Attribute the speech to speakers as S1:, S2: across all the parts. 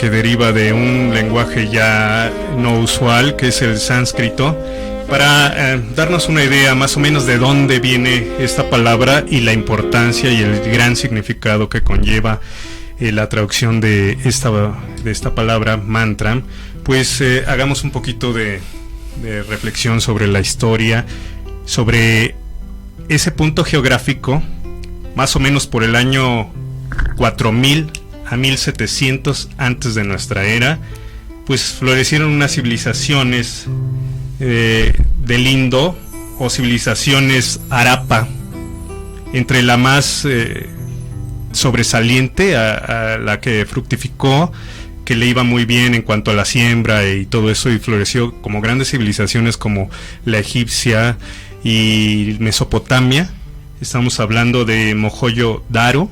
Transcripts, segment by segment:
S1: que deriva de un lenguaje ya no usual, que es el sánscrito, para darnos una idea más o menos de dónde viene esta palabra y la importancia y el gran significado que conlleva la traducción de esta palabra mantra. Pues hagamos un poquito de reflexión sobre la historia, sobre ese punto geográfico, más o menos por el año 4000 a 1700 antes de nuestra era. Pues florecieron unas civilizaciones del Indo, o civilizaciones Harappa, entre la más sobresaliente, a la que fructificó, que le iba muy bien en cuanto a la siembra y todo eso, y floreció como grandes civilizaciones como la egipcia y Mesopotamia. Estamos hablando de Mohenjo-Daro.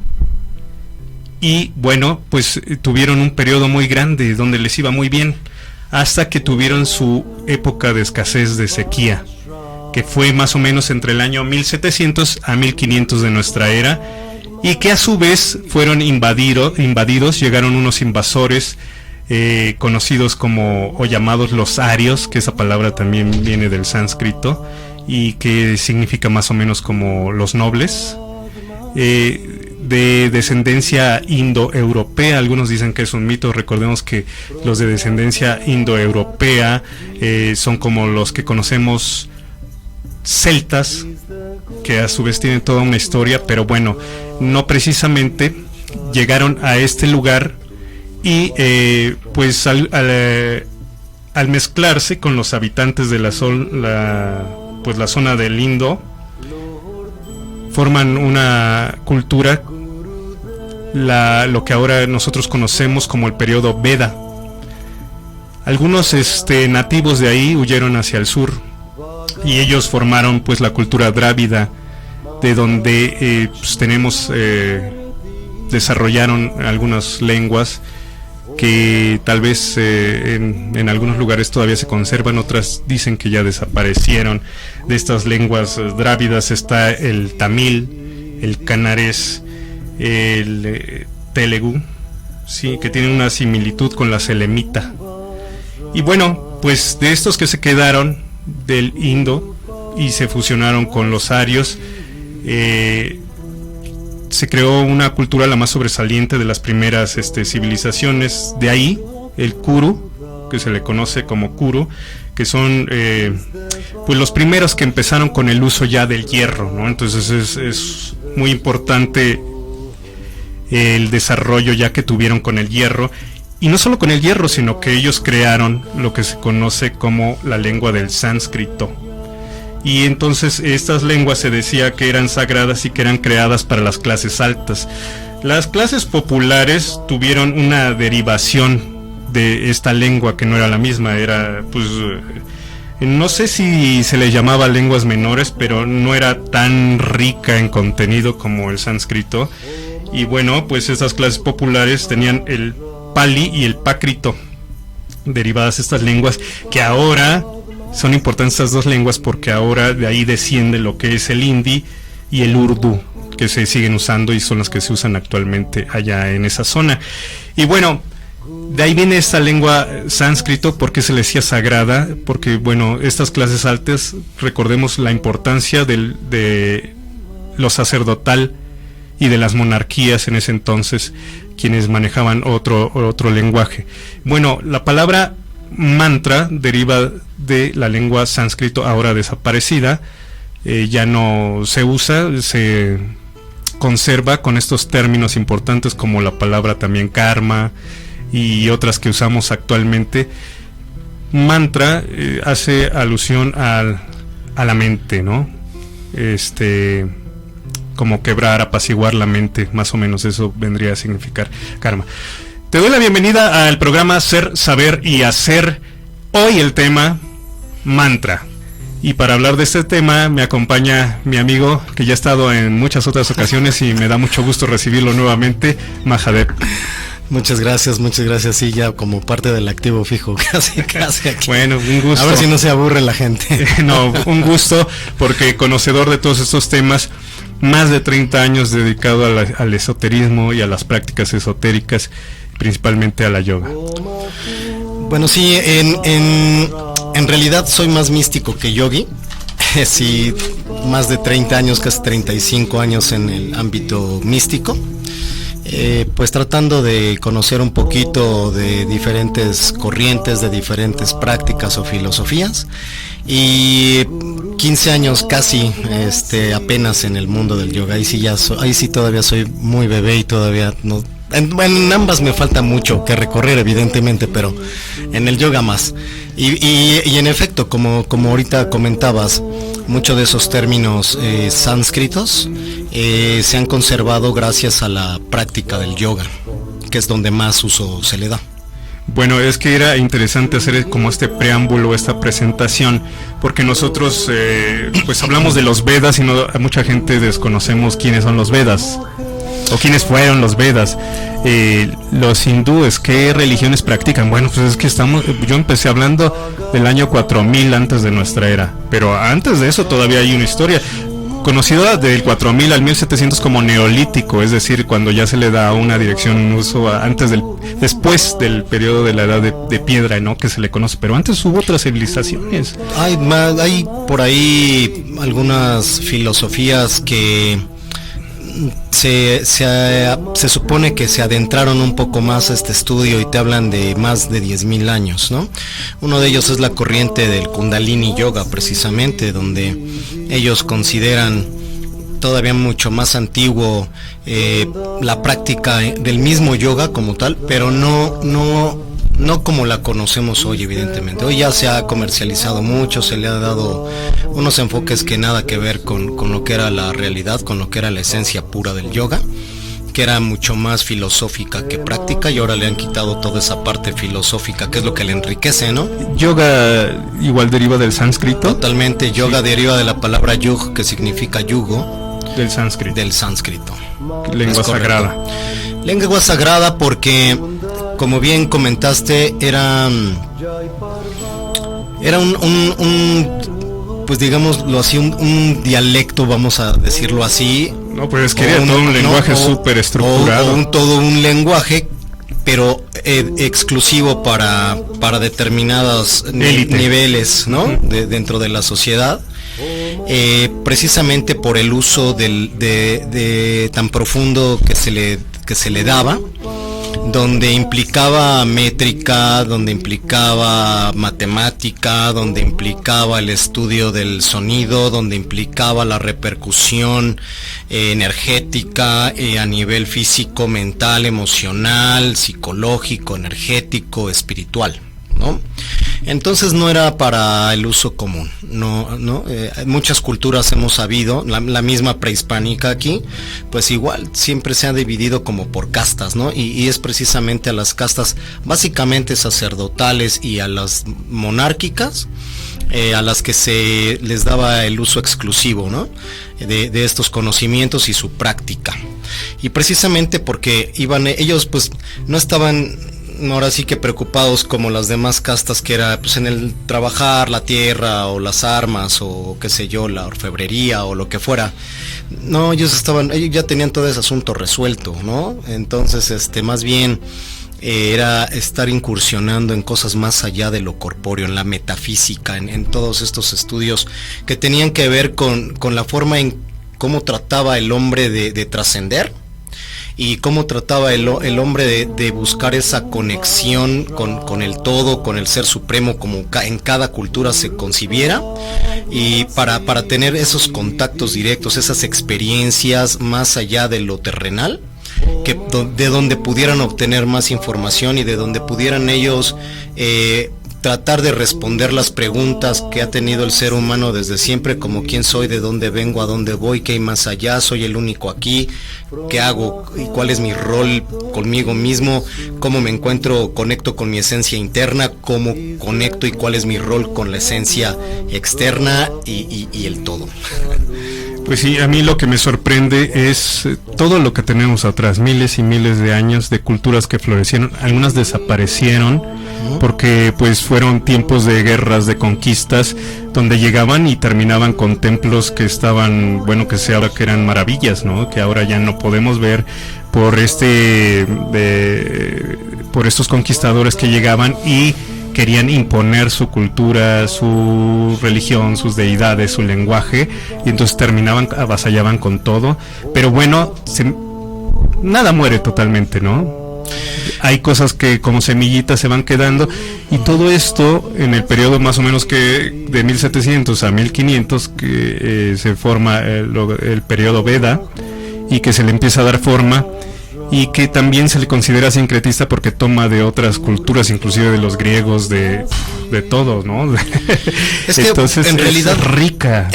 S1: Y bueno, pues tuvieron un periodo muy grande donde les iba muy bien, hasta que tuvieron su época de escasez, de sequía, que fue más o menos entre el año 1700 a 1500 de nuestra era, y que a su vez fueron invadidos. Llegaron unos invasores conocidos como, o llamados los arios, que esa palabra también viene del sánscrito y que significa más o menos como los nobles, de descendencia indoeuropea. Algunos dicen que es un mito. Recordemos que los de descendencia indoeuropea son como los que conocemos celtas, que a su vez tienen toda una historia, pero bueno, no precisamente. Llegaron a este lugar y pues al mezclarse con los habitantes de la zona del Indo, forman una cultura, lo que ahora nosotros conocemos como el periodo Veda. Algunos nativos de ahí huyeron hacia el sur y ellos formaron pues la cultura drávida, de donde pues tenemos desarrollaron algunas lenguas que tal vez en algunos lugares todavía se conservan, otras dicen que ya desaparecieron. De estas lenguas drávidas está el tamil, el canarés, el telugu, sí, que tienen una similitud con la selemita. Y bueno, pues de estos que se quedaron del Indo y se fusionaron con los arios, se creó una cultura la más sobresaliente de las primeras civilizaciones. De ahí el Kuru, que se le conoce como Kuru, que son pues los primeros que empezaron con el uso ya del hierro, ¿no? Entonces es muy importante el desarrollo ya que tuvieron con el hierro, y no solo con el hierro, sino que ellos crearon lo que se conoce como la lengua del sánscrito. Y entonces estas lenguas se decía que eran sagradas y que eran creadas para las clases altas. Las clases populares tuvieron una derivación de esta lengua que no era la misma, era pues no sé si se le llamaba lenguas menores, pero no era tan rica en contenido como el sánscrito. Y bueno, pues estas clases populares tenían el Pali y el Prákrito, derivadas estas lenguas, que ahora son importantes estas dos lenguas porque ahora de ahí desciende lo que es el hindi y el urdu, que se siguen usando y son las que se usan actualmente allá en esa zona. Y bueno, de ahí viene esta lengua sánscrito. ¿Por qué se le decía sagrada? Porque bueno, estas clases altas, recordemos la importancia de lo sacerdotal y de las monarquías en ese entonces, quienes manejaban otro lenguaje. Bueno, la palabra mantra deriva de la lengua sánscrito ahora desaparecida, ya no se usa, se conserva con estos términos importantes como la palabra también karma y otras que usamos actualmente. Mantra hace alusión a la mente, ¿no? Como quebrar, apaciguar la mente, más o menos eso vendría a significar karma. Te doy la bienvenida al programa Ser, Saber y Hacer. Hoy el tema mantra. Y para hablar de este tema me acompaña mi amigo, que ya ha estado en muchas otras ocasiones y me da mucho gusto recibirlo nuevamente, Mahadev.
S2: Muchas gracias, sí, ya como parte del activo fijo, casi aquí.
S1: Bueno, un gusto.
S2: A ver si no se aburre la gente.
S1: No, un gusto, porque conocedor de todos estos temas, más de 30 años dedicado al esoterismo y a las prácticas esotéricas. principalmente a la yoga?
S2: Bueno, sí, en realidad soy más místico que yogi. Sí, más de 30 años, casi 35 años en el ámbito místico. Pues tratando de conocer un poquito de diferentes corrientes, de diferentes prácticas o filosofías, y 15 años casi apenas en el mundo del yoga. Ahí sí todavía soy muy bebé y todavía no. En ambas me falta mucho que recorrer, evidentemente, pero en el yoga más. Y en efecto, como ahorita comentabas, muchos de esos términos sánscritos se han conservado gracias a la práctica del yoga, que es donde más uso se le da.
S1: Bueno, es que era interesante hacer como este preámbulo, esta presentación, porque nosotros pues hablamos de los Vedas y mucha gente desconocemos quiénes son los Vedas o quiénes fueron los Vedas. Los hindúes, ¿qué religiones practican? Bueno, pues es que yo empecé hablando del año 4000 antes de nuestra era, pero antes de eso todavía hay una historia conocida del 4000 al 1700 como neolítico, es decir, cuando ya se le da una dirección, un uso después del periodo de la edad de piedra, ¿no? Que se le conoce, pero antes hubo otras civilizaciones.
S2: Hay por ahí algunas filosofías que se supone que se adentraron un poco más a este estudio y te hablan de más de 10.000 años, ¿no? Uno de ellos es la corriente del Kundalini Yoga, precisamente, donde ellos consideran todavía mucho más antiguo la práctica del mismo yoga como tal, pero no como la conocemos hoy, evidentemente. Hoy ya se ha comercializado mucho, se le ha dado unos enfoques que nada que ver con lo que era la realidad, con lo que era la esencia pura del yoga, que era mucho más filosófica que práctica, y ahora le han quitado toda esa parte filosófica, que es lo que le enriquece, ¿no?
S1: Yoga igual deriva del sánscrito.
S2: Totalmente, yoga sí. Deriva de la palabra yug, que significa yugo.
S1: Del sánscrito.
S2: Del sánscrito.
S1: Lengua sagrada.
S2: Lengua sagrada porque, como bien comentaste, era pues digámoslo así, un dialecto, vamos a decirlo así.
S1: No, pues quería todo un lenguaje súper estructurado.
S2: Todo un lenguaje, pero exclusivo para determinados niveles, ¿no? Dentro de la sociedad. Precisamente por el uso de tan profundo que se le daba, donde implicaba métrica, donde implicaba matemática, donde implicaba el estudio del sonido, donde implicaba la repercusión energética a nivel físico, mental, emocional, psicológico, energético, espiritual, ¿no? Entonces no era para el uso común, muchas culturas hemos sabido, la misma prehispánica aquí, pues igual siempre se ha dividido como por castas, ¿no? Y es precisamente a las castas básicamente sacerdotales y a las monárquicas, a las que se les daba el uso exclusivo, ¿no? De estos conocimientos y su práctica. Y precisamente porque ellos pues no estaban ahora sí que preocupados como las demás castas, que era pues en el trabajar la tierra o las armas o qué sé yo, la orfebrería o lo que fuera. No, ellos ya tenían todo ese asunto resuelto, ¿no? Entonces más bien era estar incursionando en cosas más allá de lo corpóreo, en la metafísica, en todos estos estudios que tenían que ver con la forma en cómo trataba el hombre de trascender, y cómo trataba el hombre de buscar esa conexión con el todo, con el ser supremo, como en cada cultura se concibiera, y para tener esos contactos directos, esas experiencias más allá de lo terrenal, de donde pudieran obtener más información y de donde pudieran ellos tratar de responder las preguntas que ha tenido el ser humano desde siempre, como quién soy, de dónde vengo, a dónde voy, qué hay más allá, soy el único aquí, qué hago y cuál es mi rol conmigo mismo, cómo me encuentro, conecto con mi esencia interna, cómo conecto y cuál es mi rol con la esencia externa y el todo.
S1: Pues sí, a mí lo que me sorprende es todo lo que tenemos atrás, miles y miles de años de culturas que florecieron, algunas desaparecieron porque pues fueron tiempos de guerras, de conquistas, donde llegaban y terminaban con templos que estaban, bueno, que se habla que eran maravillas, ¿no? Que ahora ya no podemos ver por por estos conquistadores que llegaban y querían imponer su cultura, su religión, sus deidades, su lenguaje, y entonces avasallaban con todo. Pero bueno, nada muere totalmente, ¿no? Hay cosas que como semillitas se van quedando, y todo esto en el periodo más o menos que de 1700 a 1500 que se forma el periodo Veda, y que se le empieza a dar forma, y que también se le considera sincretista porque toma de otras culturas, inclusive de los griegos, de todo, ¿no?
S2: Es que
S1: entonces
S2: en realidad
S1: rica.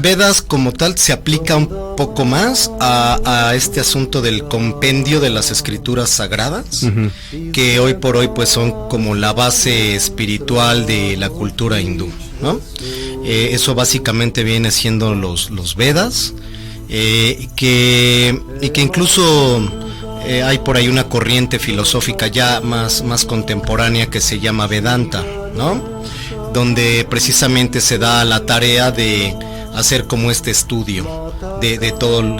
S2: Vedas como tal se aplica un poco más a este asunto del compendio de las escrituras sagradas, uh-huh, que hoy por hoy pues son como la base espiritual de la cultura hindú, ¿no? Eso básicamente viene siendo los Vedas, y que incluso hay por ahí una corriente filosófica ya más contemporánea que se llama Vedanta, ¿no? Donde precisamente se da la tarea de hacer como este estudio de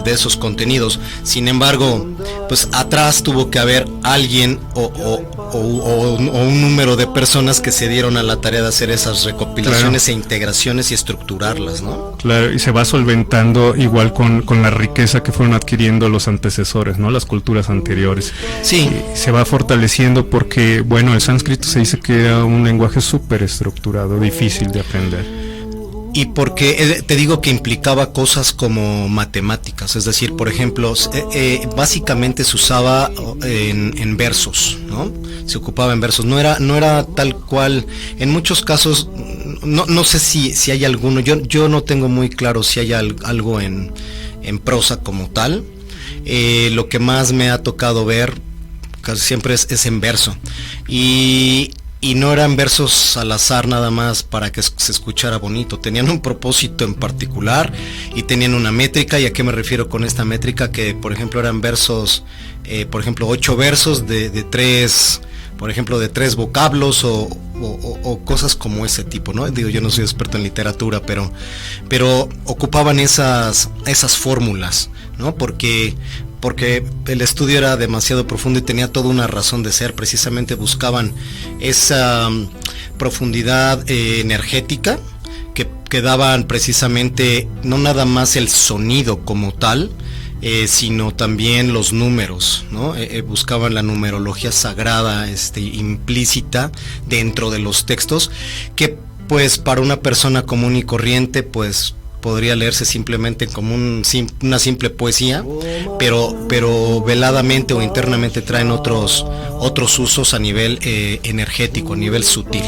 S2: esos contenidos. Sin embargo, pues atrás tuvo que haber alguien o un número de personas que se dieron a la tarea de hacer esas recopilaciones, claro, e integraciones y estructurarlas, ¿no?
S1: Claro, y se va solventando igual con la riqueza que fueron adquiriendo los antecesores, ¿no? Las culturas anteriores.
S2: Sí.
S1: Y se va fortaleciendo porque, bueno, el sánscrito se dice que era un lenguaje súper estructurado, difícil de aprender.
S2: Y porque te digo que implicaba cosas como matemáticas, es decir, por ejemplo, básicamente se usaba en versos, ¿no? Se ocupaba en versos, no era tal cual, en muchos casos, no sé si hay alguno, yo no tengo muy claro si hay algo en prosa como tal. Lo que más me ha tocado ver casi siempre es en verso, y no eran versos al azar nada más para que se escuchara bonito, tenían un propósito en particular y tenían una métrica. ¿Y a qué me refiero con esta métrica? Que por ejemplo eran versos, por ejemplo 8 versos de 3, por ejemplo de 3 vocablos o cosas como ese tipo, ¿no? Digo, yo no soy experto en literatura, pero ocupaban esas fórmulas, ¿no? Porque el estudio era demasiado profundo y tenía toda una razón de ser. Precisamente buscaban esa profundidad energética que daban precisamente no nada más el sonido como tal, sino también los números, ¿no? Buscaban la numerología sagrada implícita dentro de los textos, que pues para una persona común y corriente pues podría leerse simplemente como una simple poesía, pero veladamente o internamente traen otros usos a nivel energético, a nivel sutil.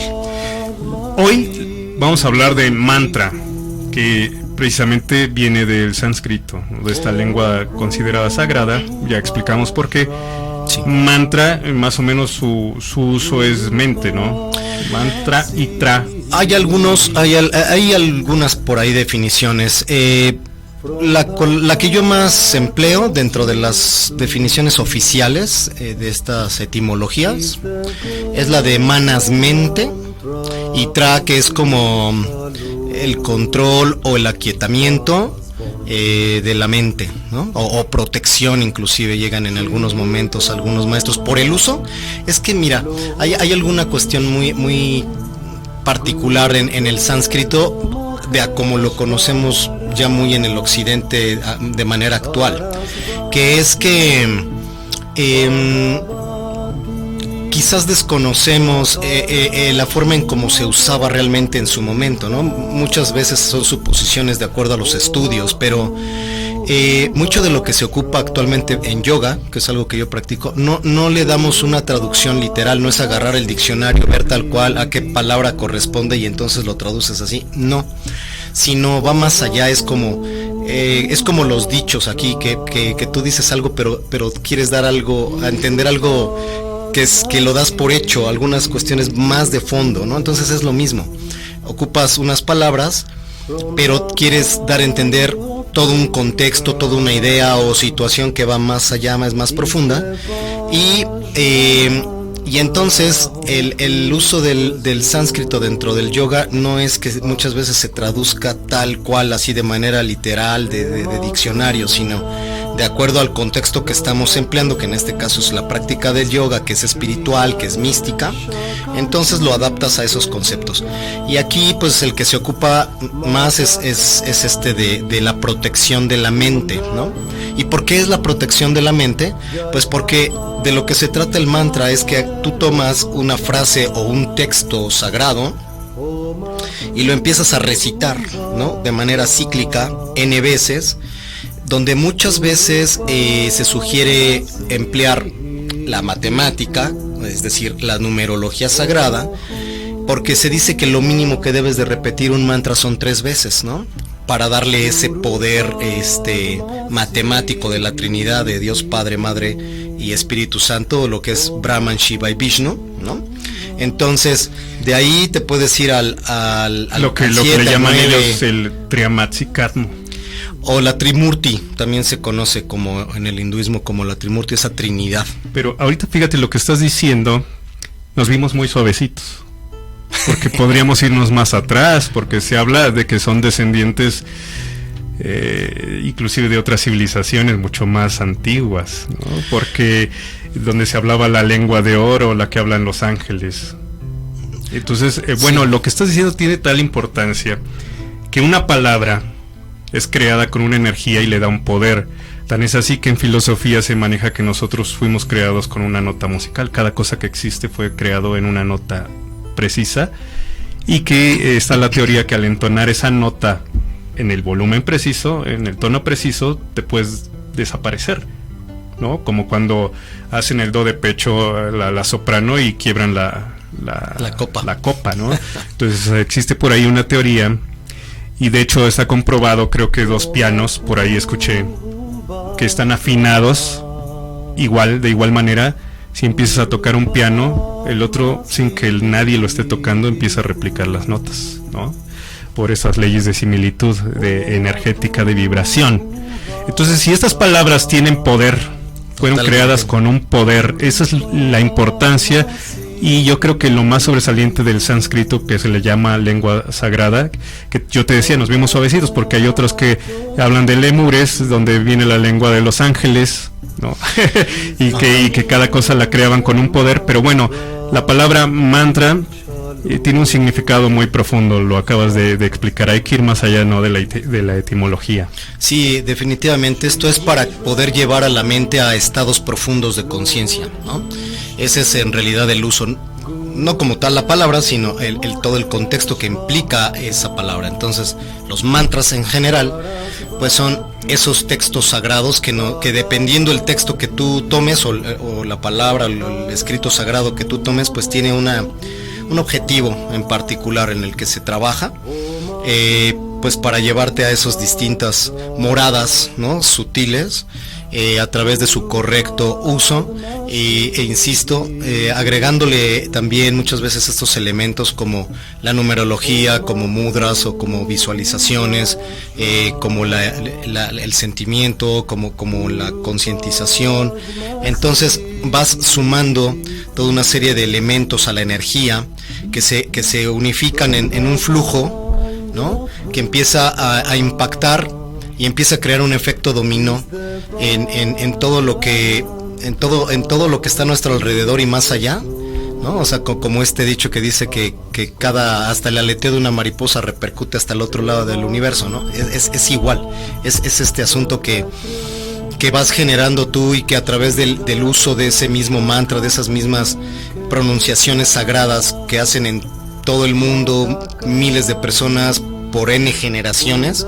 S1: Hoy vamos a hablar de mantra, que precisamente viene del sánscrito, de esta lengua considerada sagrada. Ya explicamos por qué. Sí. Mantra, más o menos su uso es mente, ¿no? Mantra y tra.
S2: Hay algunas por ahí definiciones. La que yo más empleo dentro de las definiciones oficiales de estas etimologías es la de manas mente, y tra, que es como el control o el aquietamiento de la mente, ¿no? O protección, inclusive llegan en algunos momentos algunos maestros por el uso. Es que mira, hay alguna cuestión muy particular en el sánscrito, de a como lo conocemos ya muy en el occidente de manera actual, que es que quizás desconocemos la forma en cómo se usaba realmente en su momento, ¿no? Muchas veces son suposiciones de acuerdo a los estudios, pero mucho de lo que se ocupa actualmente en yoga, que es algo que yo practico, no le damos una traducción literal, no es agarrar el diccionario, ver tal cual a qué palabra corresponde y entonces lo traduces así, no, sino va más allá. Es como los dichos aquí, que tú dices algo, pero quieres dar algo, a entender algo que lo das por hecho, algunas cuestiones más de fondo, ¿no? Entonces es lo mismo, ocupas unas palabras, pero quieres dar a entender todo un contexto, toda una idea o situación que va más allá, es más profunda, y entonces el uso del sánscrito dentro del yoga no es que muchas veces se traduzca tal cual, así de manera literal de diccionario, sino de acuerdo al contexto que estamos empleando, que en este caso es la práctica del yoga, que es espiritual, que es mística, entonces lo adaptas a esos conceptos. Y aquí pues el que se ocupa más es de la protección de la mente, ¿no? ¿Y por qué es la protección de la mente? Pues porque de lo que se trata el mantra es que tú tomas una frase o un texto sagrado y lo empiezas a recitar, ¿no? De manera cíclica, n veces, donde muchas veces se sugiere emplear la matemática, es decir, la numerología sagrada, porque se dice que lo mínimo que debes de repetir un mantra son 3 veces, ¿no? Para darle ese poder matemático de la Trinidad, de Dios Padre, Madre y Espíritu Santo, lo que es Brahman, Shiva y Vishnu, ¿no? Entonces, de ahí te puedes ir al
S1: lo que le llaman ellos el Triamatsikatmo.
S2: O la Trimurti, también se conoce como en el hinduismo como la Trimurti, esa Trinidad.
S1: Pero ahorita fíjate lo que estás diciendo, nos vimos muy suavecitos, porque podríamos irnos más atrás, porque se habla de que son descendientes inclusive de otras civilizaciones mucho más antiguas, ¿no? Porque donde se hablaba la lengua de oro, la que hablan los ángeles. Entonces, bueno, lo que estás diciendo tiene tal importancia que una palabra es creada con una energía y le da un poder. Tan es así que en filosofía se maneja que nosotros fuimos creados con una nota musical. Cada cosa que existe fue creado en una nota precisa, y que está la teoría que al entonar esa nota en el volumen preciso, en el tono preciso, te puedes desaparecer, ¿no? Como cuando hacen el do de pecho la soprano y quiebran la copa, ¿no? Entonces existe por ahí una teoría, y de hecho está comprobado, creo que 2 pianos, por ahí escuché, que están afinados de igual manera. Si empiezas a tocar un piano, el otro, sin que nadie lo esté tocando, empieza a replicar las notas, ¿no? Por esas leyes de similitud, de energética, de vibración. Entonces, si estas palabras tienen poder, fueron creadas con un poder, esa es la importancia. Y yo creo que lo más sobresaliente del sánscrito, que se le llama lengua sagrada, que yo te decía, nos vimos suavecitos, porque hay otros que hablan de lémures, donde viene la lengua de los ángeles, ¿no? y que cada cosa la creaban con un poder. Pero bueno, la palabra mantra tiene un significado muy profundo, lo acabas de explicar. Hay que ir más allá, ¿no?, de la etimología.
S2: Sí, definitivamente esto es para poder llevar a la mente a estados profundos de conciencia, ¿no? Ese es en realidad el uso, no como tal la palabra, sino todo el contexto que implica esa palabra. Entonces, los mantras en general, pues son esos textos sagrados que dependiendo el texto que tú tomes, o la palabra, o el escrito sagrado que tú tomes, pues tiene un objetivo en particular en el que se trabaja, pues para llevarte a esas distintas moradas, ¿no?, sutiles, a través de su correcto uso, e insisto, agregándole también muchas veces estos elementos como la numerología, como mudras o como visualizaciones, como el sentimiento, como la concientización. Entonces vas sumando toda una serie de elementos a la energía que se unifican en un flujo, ¿no?, que empieza a impactar y empieza a crear un efecto dominó en todo lo que está a nuestro alrededor y más allá, ¿no? O sea, como este dicho que dice que hasta el aleteo de una mariposa repercute hasta el otro lado del universo, ¿no? Es igual, es este asunto que vas generando tú, y que a través del uso de ese mismo mantra, de esas mismas pronunciaciones sagradas que hacen en todo el mundo miles de personas por N generaciones,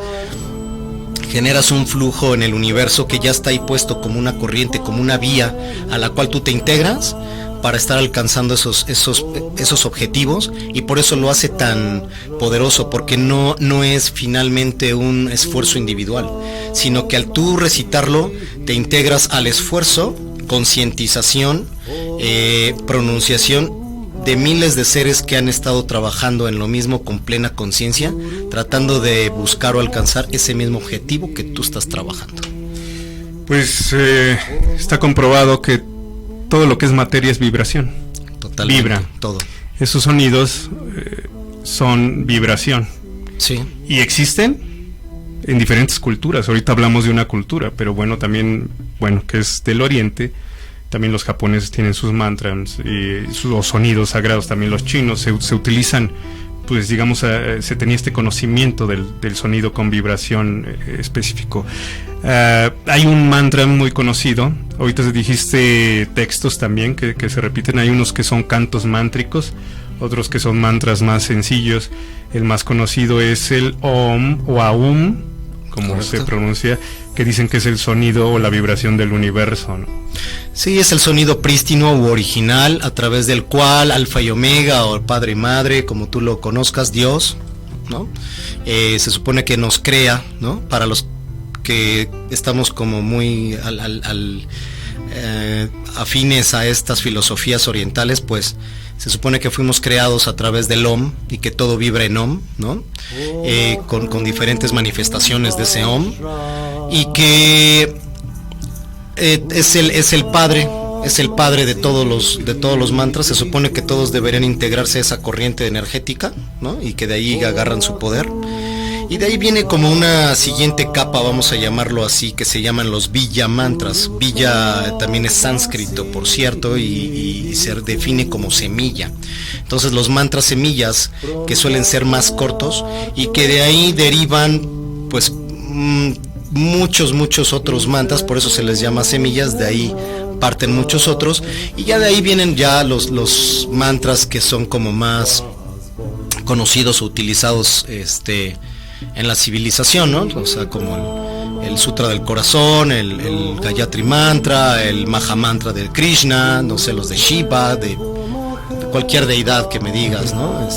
S2: generas un flujo en el universo que ya está ahí puesto como una corriente, como una vía a la cual tú te integras para estar alcanzando esos objetivos, y por eso lo hace tan poderoso, porque no es finalmente un esfuerzo individual, sino que al tú recitarlo te integras al esfuerzo, concientización, pronunciación de miles de seres que han estado trabajando en lo mismo con plena conciencia, tratando de buscar o alcanzar ese mismo objetivo que tú estás trabajando.
S1: Pues está comprobado que todo lo que es materia es vibración.
S2: Totalmente.
S1: Vibra.
S2: Todo.
S1: Esos sonidos son vibración.
S2: Sí.
S1: ¿Y existen? en diferentes culturas. Ahorita hablamos de una cultura, pero bueno, también, bueno, que es del Oriente. También los japoneses tienen sus mantras y sus sonidos sagrados. También los chinos se utilizan, pues digamos, se tenía este conocimiento del sonido con vibración específico. Hay un mantra muy conocido. Ahorita dijiste textos también que se repiten. Hay unos que son cantos mántricos, otros que son mantras más sencillos. El más conocido es el Om o Aum, como correcto, se pronuncia, que dicen que es el sonido o la vibración del universo, ¿no?
S2: Sí, es el sonido prístino u original a través del cual Alfa y Omega, o el Padre y Madre, como tú lo conozcas, Dios, ¿no? Se supone que nos crea, ¿no? Para los que estamos como muy afines a estas filosofías orientales, pues se supone que fuimos creados a través del Om y que todo vibra en Om, ¿no? Con diferentes manifestaciones de ese Om, y que es el padre de todos los mantras. Se supone que todos deberían integrarse a esa corriente energética, ¿no? Y que de ahí agarran su poder. Y de ahí viene como una siguiente capa, vamos a llamarlo así, que se llaman los Villa mantras. Villa también es sánscrito, por cierto, y se define como semilla. Entonces los mantras semillas, que suelen ser más cortos, y que de ahí derivan, pues, muchos otros mantras, por eso se les llama semillas. De ahí parten muchos otros, y ya de ahí vienen ya los mantras que son como más conocidos o utilizados en la civilización, ¿no? O sea, como el Sutra del Corazón, el Gayatri Mantra, el Maha Mantra de Krishna, no sé, los de Shiva, de cualquier deidad que me digas, ¿no?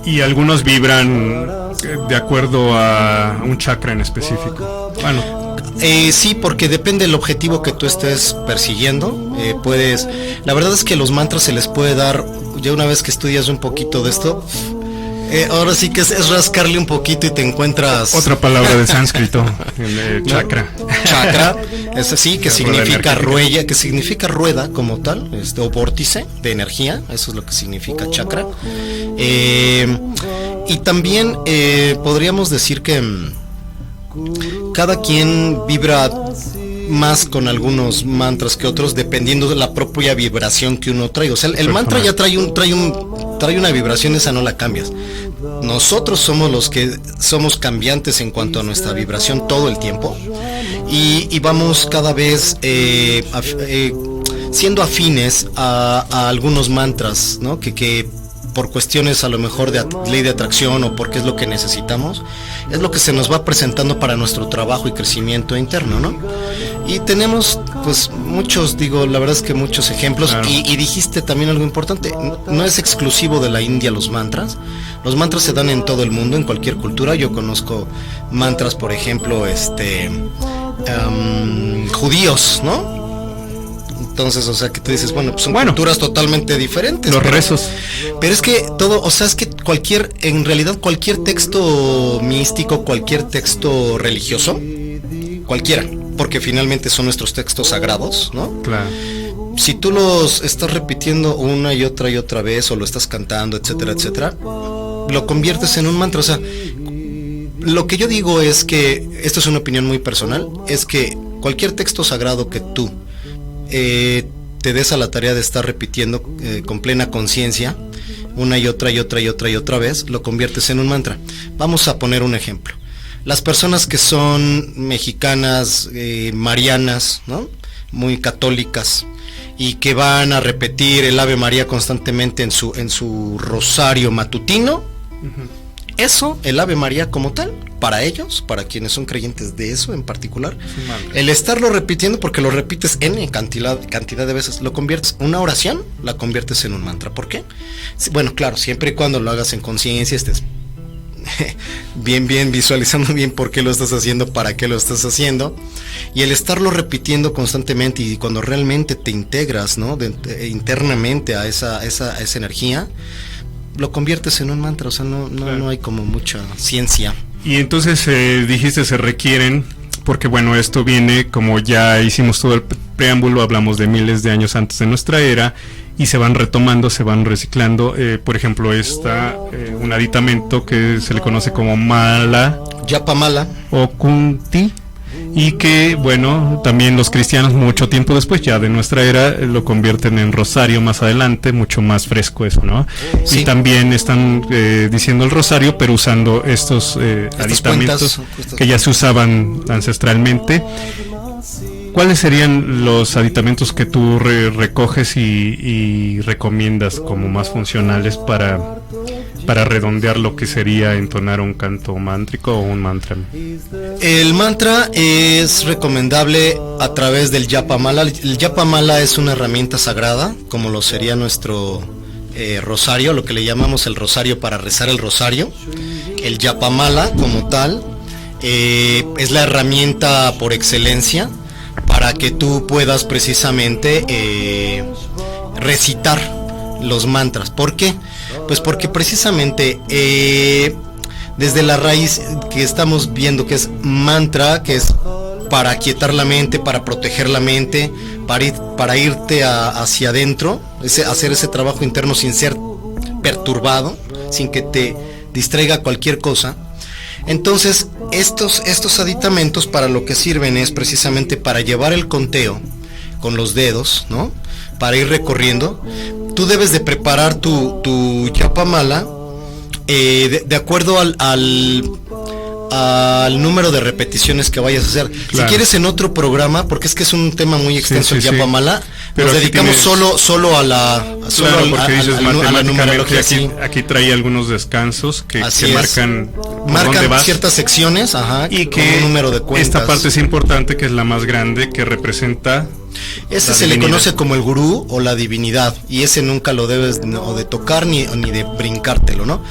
S1: Y algunos vibran de acuerdo a un chakra en específico. Bueno.
S2: Sí, porque depende del objetivo que tú estés persiguiendo. La verdad es que los mantras se les puede dar, ya una vez que estudias un poquito de esto, ahora sí que es rascarle un poquito y te encuentras
S1: otra palabra de sánscrito, chakra.
S2: Chakra, es así, que significa rueda, como tal, o vórtice de energía. Eso es lo que significa chakra. Y también podríamos decir que cada quien vibra más con algunos mantras que otros, dependiendo de la propia vibración que uno trae. O sea, el mantra ya trae una vibración, esa no la cambias. Nosotros somos los que somos cambiantes en cuanto a nuestra vibración todo el tiempo, y vamos cada vez siendo afines a algunos mantras, ¿no? Que por cuestiones a lo mejor de ley de atracción, o porque es lo que necesitamos, es lo que se nos va presentando para nuestro trabajo y crecimiento interno, ¿no? Y tenemos pues muchos, la verdad es que muchos ejemplos. Claro. Y dijiste también algo importante, no es exclusivo de la India los mantras se dan en todo el mundo, en cualquier cultura. Yo conozco mantras, por ejemplo, judíos, ¿no? Entonces, o sea, que tú dices, bueno, pues son culturas totalmente diferentes.
S1: Los rezos.
S2: Pero es que todo, o sea, es que en realidad cualquier texto místico, cualquier texto religioso, cualquiera, porque finalmente son nuestros textos sagrados, ¿no?
S1: Claro.
S2: Si tú los estás repitiendo una y otra vez, o lo estás cantando, etcétera, etcétera, lo conviertes en un mantra. O sea, lo que yo digo es que, esto es una opinión muy personal, es que cualquier texto sagrado que tú te des a la tarea de estar repitiendo con plena conciencia una y otra vez, lo conviertes en un mantra. Vamos a poner un ejemplo. Las personas que son mexicanas, marianas, ¿no? Muy católicas, y que van a repetir el Ave María constantemente en su rosario matutino. Uh-huh. Eso, el Ave María como tal, para ellos, para quienes son creyentes de eso en particular, el estarlo repitiendo, porque lo repites en cantidad de veces, lo conviertes en una oración, la conviertes en un mantra. ¿Por qué? Bueno, claro, siempre y cuando lo hagas en conciencia, estés bien visualizando bien por qué lo estás haciendo, para qué lo estás haciendo, y el estarlo repitiendo constantemente, y cuando realmente te integras, ¿no? Internamente a esa energía, lo conviertes en un mantra. O sea, no hay como mucha ciencia.
S1: Y entonces dijiste se requieren, porque bueno, esto viene, como ya hicimos todo el preámbulo, hablamos de miles de años antes de nuestra era, y se van retomando, se van reciclando. Por ejemplo, un aditamento que se le conoce como mala
S2: Yapamala
S1: o Kunti, y que, bueno, también los cristianos mucho tiempo después, ya de nuestra era, lo convierten en rosario más adelante, mucho más fresco eso, ¿no? Sí. Y también están diciendo el rosario, pero usando estos aditamentos que ya se usaban ancestralmente. ¿Cuáles serían los aditamentos que tú recoges y recomiendas como más funcionales para redondear lo que sería entonar un canto mántrico o un mantra?
S2: El mantra es recomendable a través del Yapamala. El Yapamala es una herramienta sagrada, como lo sería nuestro rosario, lo que le llamamos el rosario para rezar el rosario. El Yapamala como tal es la herramienta por excelencia para que tú puedas precisamente recitar los mantras. ¿Por qué? Pues porque precisamente desde la raíz que estamos viendo que es mantra, que es para aquietar la mente, para proteger la mente, para irte hacia adentro, hacer ese trabajo interno sin ser perturbado, sin que te distraiga cualquier cosa. Entonces estos aditamentos para lo que sirven es precisamente para llevar el conteo con los dedos, ¿no? Para ir recorriendo. Tú debes de preparar tu Yapamala de acuerdo al número de repeticiones que vayas a hacer. Claro. Si quieres en otro programa, porque es que es un tema muy extenso, el Yapamala, nos dedicamos solo a la numerología.
S1: Aquí trae algunos descansos que marcan
S2: ciertas secciones,
S1: y
S2: con un número de cuentas.
S1: Esta parte es importante, que es la más grande, que representa.
S2: Ese se le conoce como el gurú o la divinidad, y ese nunca lo debes o de tocar ni de brincártelo, ¿no?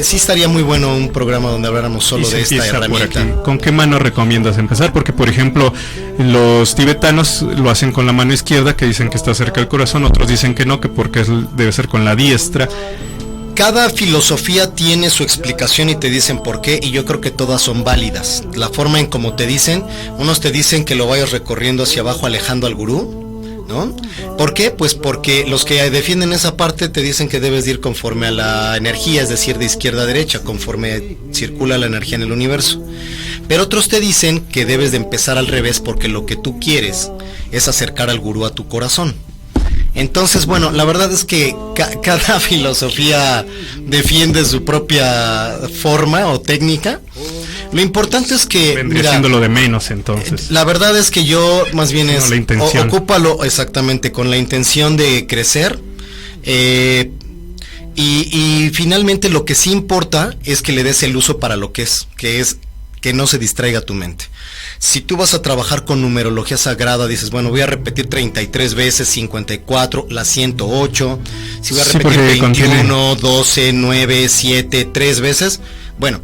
S2: Sí estaría muy bueno un programa donde habláramos solo de esta herramienta.
S1: ¿Con qué mano recomiendas empezar? Porque, por ejemplo, los tibetanos lo hacen con la mano izquierda, que dicen que está cerca del corazón, otros dicen que no, que porque debe ser con la diestra.
S2: Cada filosofía tiene su explicación y te dicen por qué, y yo creo que todas son válidas. La forma en como te dicen, unos te dicen que lo vayas recorriendo hacia abajo alejando al gurú, ¿no? ¿Por qué? Pues porque los que defienden esa parte te dicen que debes de ir conforme a la energía, es decir, de izquierda a derecha, conforme circula la energía en el universo. Pero otros te dicen que debes de empezar al revés, porque lo que tú quieres es acercar al gurú a tu corazón. Entonces, bueno, la verdad es que cada filosofía defiende su propia forma o técnica. Lo importante es que...
S1: Vendría siendo lo de menos, entonces.
S2: La verdad es que yo más bien es...
S1: La intención.
S2: Ocúpalo exactamente con la intención de crecer. Y finalmente lo que sí importa es que le des el uso para lo que es que no se distraiga tu mente. Si tú vas a trabajar con numerología sagrada, dices, bueno, voy a repetir 33 veces, 54, la 108, si voy a repetir 21, 12, 9, 7, 3 veces, bueno,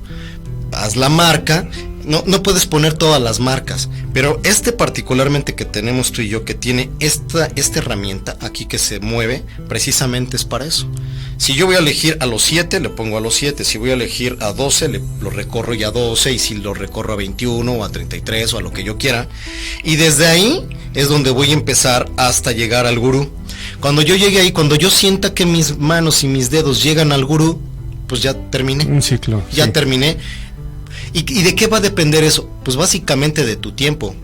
S2: haz la marca. No puedes poner todas las marcas, pero particularmente que tenemos tú y yo, que tiene esta herramienta aquí que se mueve, precisamente es para eso. Si yo voy a elegir a los 7, le pongo a los 7, si voy a elegir a 12, lo recorro ya a 12, y si lo recorro a 21 o a 33 o a lo que yo quiera, y desde ahí es donde voy a empezar hasta llegar al gurú. Cuando yo llegue ahí, cuando yo sienta que mis manos y mis dedos llegan al gurú, pues ya terminé.
S1: Un ciclo.
S2: Ya terminé. ¿Y de qué va a depender eso? Pues básicamente de tu tiempo,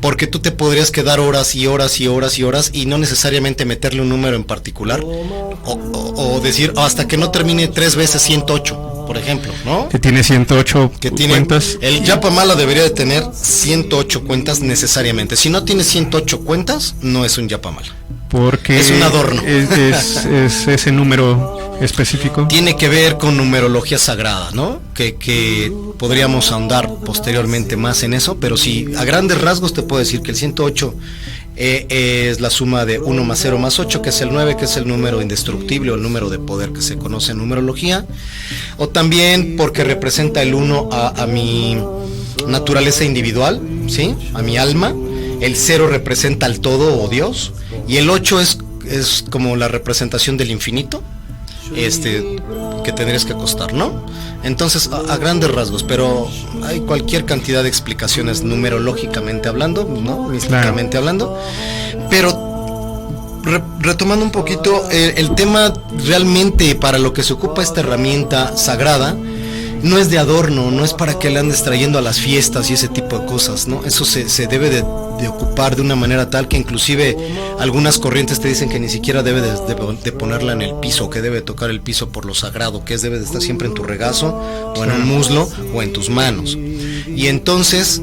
S2: porque tú te podrías quedar horas y horas y horas y horas y no necesariamente meterle un número en particular, o decir hasta que no termine 3 veces 108, por ejemplo, ¿no?
S1: Que tiene 108 cuentas.
S2: El Yapamala debería de tener 108 cuentas necesariamente. Si no tiene 108 cuentas, no es un Yapamala.
S1: Porque
S2: es un adorno.
S1: Es ese número específico.
S2: Tiene que ver con numerología sagrada, ¿no? Que podríamos ahondar posteriormente más en eso, pero sí, a grandes rasgos te puedo decir que el 108 es la suma de 1 más 0 más 8, que es el 9, que es el número indestructible o el número de poder que se conoce en numerología, o también porque representa el 1 a mi naturaleza individual, ¿sí? A mi alma. El 0 representa al todo o Dios, y el 8 es como la representación del infinito, que tendrías que acostar, ¿no? Entonces, a grandes rasgos, pero hay cualquier cantidad de explicaciones numerológicamente hablando, ¿no? Místicamente hablando, pero retomando un poquito el tema realmente para lo que se ocupa esta herramienta sagrada, no es de adorno, no es para que le andes trayendo a las fiestas y ese tipo de cosas, ¿no? Eso se debe de ocupar de una manera tal que inclusive algunas corrientes te dicen que ni siquiera debe de ponerla en el piso, que debe tocar el piso por lo sagrado, que debe de estar siempre en tu regazo, o en un muslo, o en tus manos. Y entonces,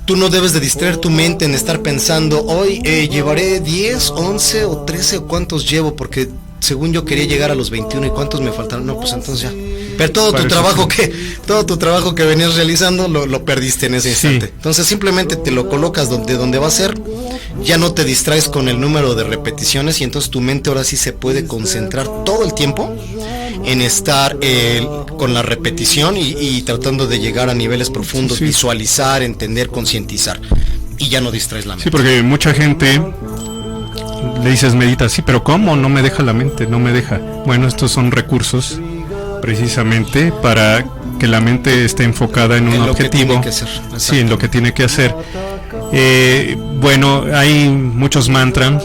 S2: tú no debes de distraer tu mente en estar pensando, hoy llevaré 10, 11 o 13 o cuántos llevo, porque según yo quería llegar a los 21 y cuántos me faltaron. No, pues entonces ya. Pero todo tu trabajo que venías realizando lo perdiste en ese instante.
S1: Sí.
S2: Entonces simplemente te lo colocas donde va a ser, ya no te distraes con el número de repeticiones y entonces tu mente ahora sí se puede concentrar todo el tiempo en estar con la repetición y tratando de llegar a niveles profundos, visualizar, entender, concientizar, y ya no distraes la mente.
S1: Sí, porque mucha gente le dices medita, sí, pero ¿cómo? No me deja la mente, no me deja. Bueno, estos son recursos precisamente para que la mente esté enfocada en un objetivo. Sí, en lo que tiene que hacer. Bueno, hay muchos mantras.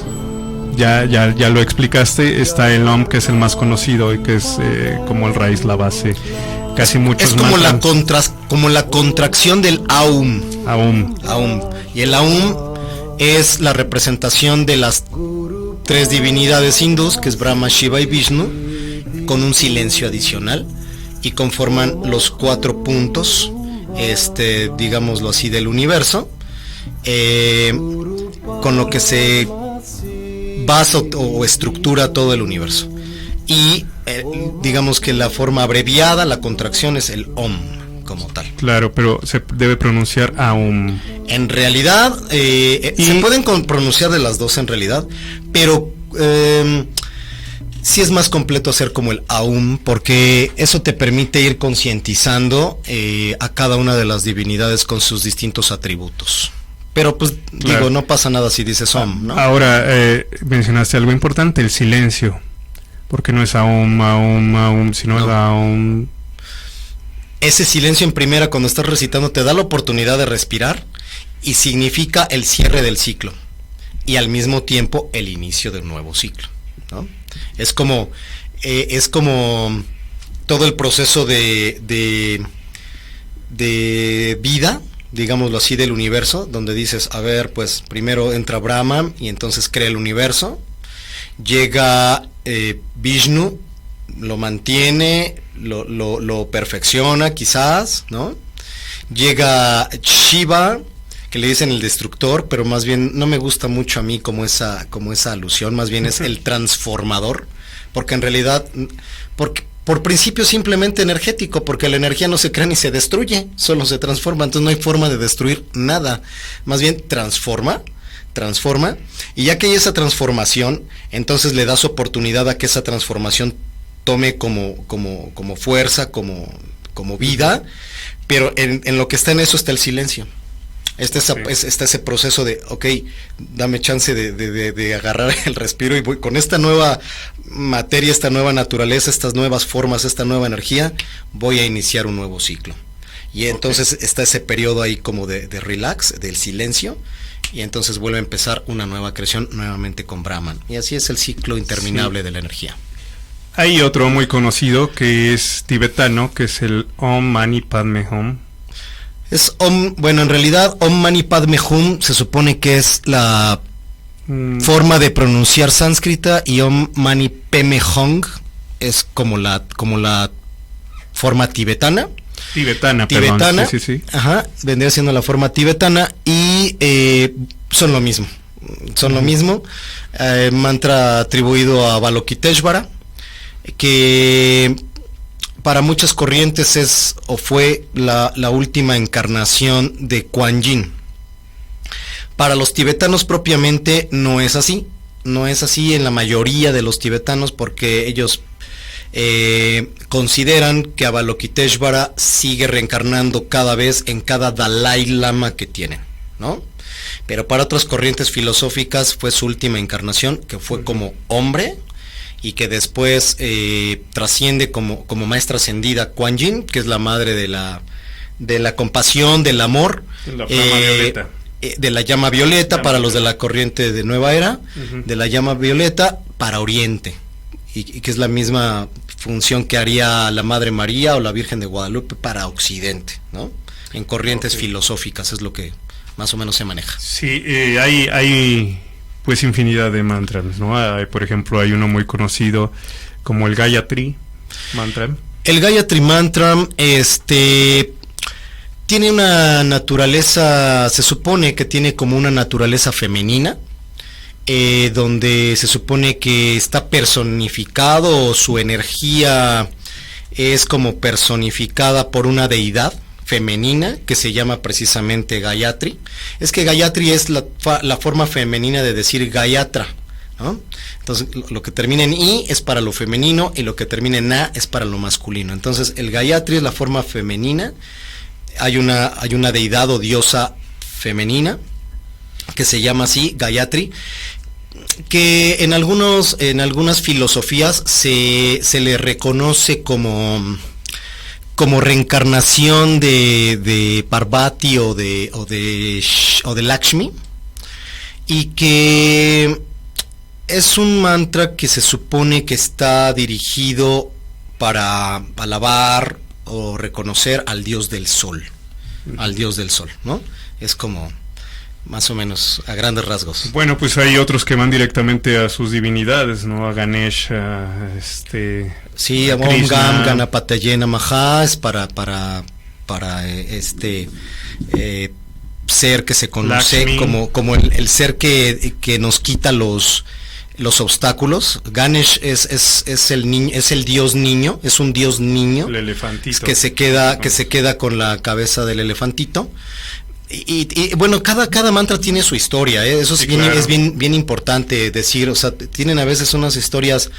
S1: Ya lo explicaste. Está el Om, que es el más conocido y que es como el raíz, la base. Casi muchos
S2: es como la contracción del Aum. Aum. Y el Aum es la representación de las 3 divinidades hindús, que es Brahma, Shiva y Vishnu, con un silencio adicional, y conforman los 4 puntos, digámoslo así, del universo, con lo que se basa o estructura todo el universo. Y digamos que la forma abreviada, la contracción, es el Om como tal.
S1: Claro, pero se debe pronunciar Aum.
S2: En realidad, se pueden pronunciar de las dos en realidad, pero sí es más completo hacer como el Aum, porque eso te permite ir concientizando a cada una de las divinidades con sus distintos atributos. Pero pues claro, digo, no pasa nada si dices Om, ¿no?
S1: Ahora, mencionaste algo importante, el silencio. Porque no es Aum, Aum, Aum, sino es Aum.
S2: Ese silencio en primera, cuando estás recitando, te da la oportunidad de respirar y significa el cierre del ciclo y al mismo tiempo el inicio de un nuevo ciclo, ¿no? Es como todo el proceso de vida, digámoslo así, del universo, donde dices, a ver, pues primero entra Brahma y entonces crea el universo, llega Vishnu, lo mantiene, lo perfecciona quizás, ¿no? Llega Shiva, que le dicen el destructor, pero más bien no me gusta mucho a mí como esa alusión, más bien es el transformador, porque en realidad, por principio simplemente energético, porque la energía no se crea ni se destruye, solo se transforma, entonces no hay forma de destruir nada, más bien transforma, y ya que hay esa transformación, entonces le das oportunidad a que esa transformación tome como fuerza, como vida, pero en lo que está en eso está el silencio. Está ese proceso de, ok, dame chance de agarrar el respiro y voy con esta nueva materia, esta nueva naturaleza, estas nuevas formas, esta nueva energía, voy a iniciar un nuevo ciclo. Y entonces está ese periodo ahí como de relax, del silencio, y entonces vuelve a empezar una nueva creación nuevamente con Brahman. Y así es el ciclo interminable de la energía.
S1: Hay otro muy conocido que es tibetano, que es el Om Mani Padme Hum.
S2: Es Om, bueno, en realidad Om Mani Padme Hum se supone que es la forma de pronunciar sánscrita, y Om Mani Padme Hum es como la forma tibetana. Tibetana, sí. Ajá, vendría siendo la forma tibetana y son lo mismo. Mantra atribuido a Avalokiteshvara, que para muchas corrientes es o fue la última encarnación de Kuan Yin. Para los tibetanos propiamente no es así en la mayoría de los tibetanos, porque ellos consideran que Avalokiteshvara sigue reencarnando cada vez en cada Dalai Lama que tienen, ¿no? Pero para otras corrientes filosóficas fue su última encarnación, que fue como hombre, y que después trasciende como maestra ascendida Kuan Yin, que es la madre de la compasión, del amor,
S1: la llama violeta.
S2: De la llama violeta para los de la corriente de Nueva Era, de la llama violeta para Oriente, y que es la misma función que haría la Madre María o la Virgen de Guadalupe para Occidente, ¿no? En corrientes filosóficas es lo que más o menos se maneja.
S1: Sí, hay pues infinidad de mantras, ¿no? Por ejemplo, hay uno muy conocido como el Gayatri Mantra.
S2: El Gayatri Mantra, tiene una naturaleza, se supone que tiene como una naturaleza femenina, donde se supone que está personificado, o su energía es como personificada por una deidad femenina que se llama precisamente Gayatri. Es que Gayatri es la forma femenina de decir Gayatra, ¿no? Entonces lo que termina en I es para lo femenino y lo que termina en A es para lo masculino. Entonces el Gayatri es la forma femenina. Hay una deidad o diosa femenina que se llama así, Gayatri, que en algunas filosofías se le reconoce como reencarnación de Parvati o de Lakshmi, y que es un mantra que se supone que está dirigido para alabar o reconocer al dios del sol, ¿no? Es como más o menos a grandes rasgos.
S1: Bueno, pues hay otros que van directamente a sus divinidades, ¿no? A Ganesha,
S2: sí, a Om Gam Ganapataye Namaha es para ser que se conoce Lakshmi, como el ser que nos quita los obstáculos. Ganesh es el niño, es el dios niño, es un dios niño,
S1: el elefantito,
S2: que se queda con la cabeza del elefantito. Y bueno, cada mantra tiene su historia, ¿eh? Eso sí, claro. Es bien importante decir, o sea, tienen a veces unas historias,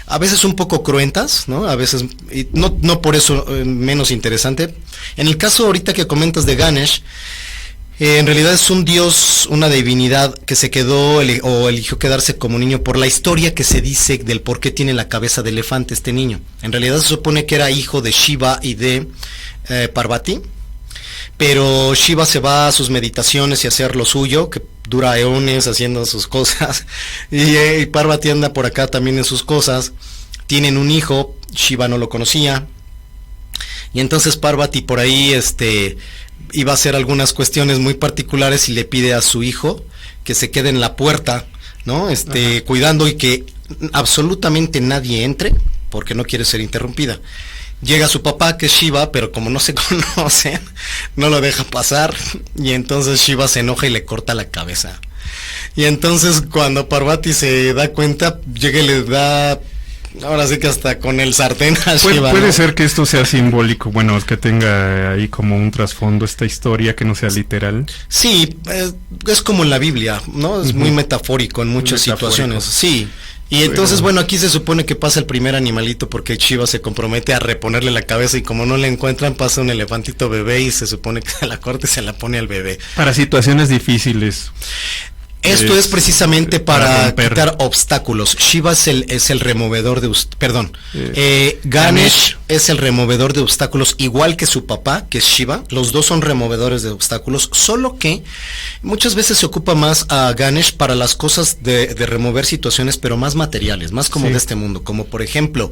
S2: a veces un poco cruentas, ¿no? A veces, y no por eso menos interesante. En el caso ahorita que comentas de Ganesh, en realidad es un dios, una divinidad que se quedó o eligió quedarse como niño por la historia que se dice del por qué tiene la cabeza de elefante este niño. En realidad se supone que era hijo de Shiva y de Parvati, pero Shiva se va a sus meditaciones y a hacer lo suyo, que dura eones haciendo sus cosas, y Parvati anda por acá también en sus cosas. Tienen un hijo, Shiva no lo conocía, y entonces Parvati por ahí iba a hacer algunas cuestiones muy particulares y le pide a su hijo que se quede en la puerta, ¿no? Cuidando y que absolutamente nadie entre, porque no quiere ser interrumpida. Llega su papá, que es Shiva, pero como no se conocen, no lo deja pasar, y entonces Shiva se enoja y le corta la cabeza. Y entonces cuando Parvati se da cuenta, llega y le da, ahora sí que hasta con el sartén a Shiva.
S1: Puede ser que esto sea simbólico, bueno, que tenga ahí como un trasfondo esta historia, que no sea literal.
S2: Sí, es como en la Biblia, ¿no? Es muy metafórico en muchas situaciones, sí. Y entonces, bueno, aquí se supone que pasa el primer animalito porque Shiva se compromete a reponerle la cabeza, y como no le encuentran, pasa un elefantito bebé y se supone que se la corta y se la pone al bebé.
S1: Para situaciones difíciles.
S2: Esto es precisamente para quitar obstáculos. Shiva es el removedor de Ganesh es el removedor de obstáculos, igual que su papá, que es Shiva. Los dos son removedores de obstáculos, solo que muchas veces se ocupa más a Ganesh para las cosas de remover situaciones, pero más materiales, más como de este mundo, como por ejemplo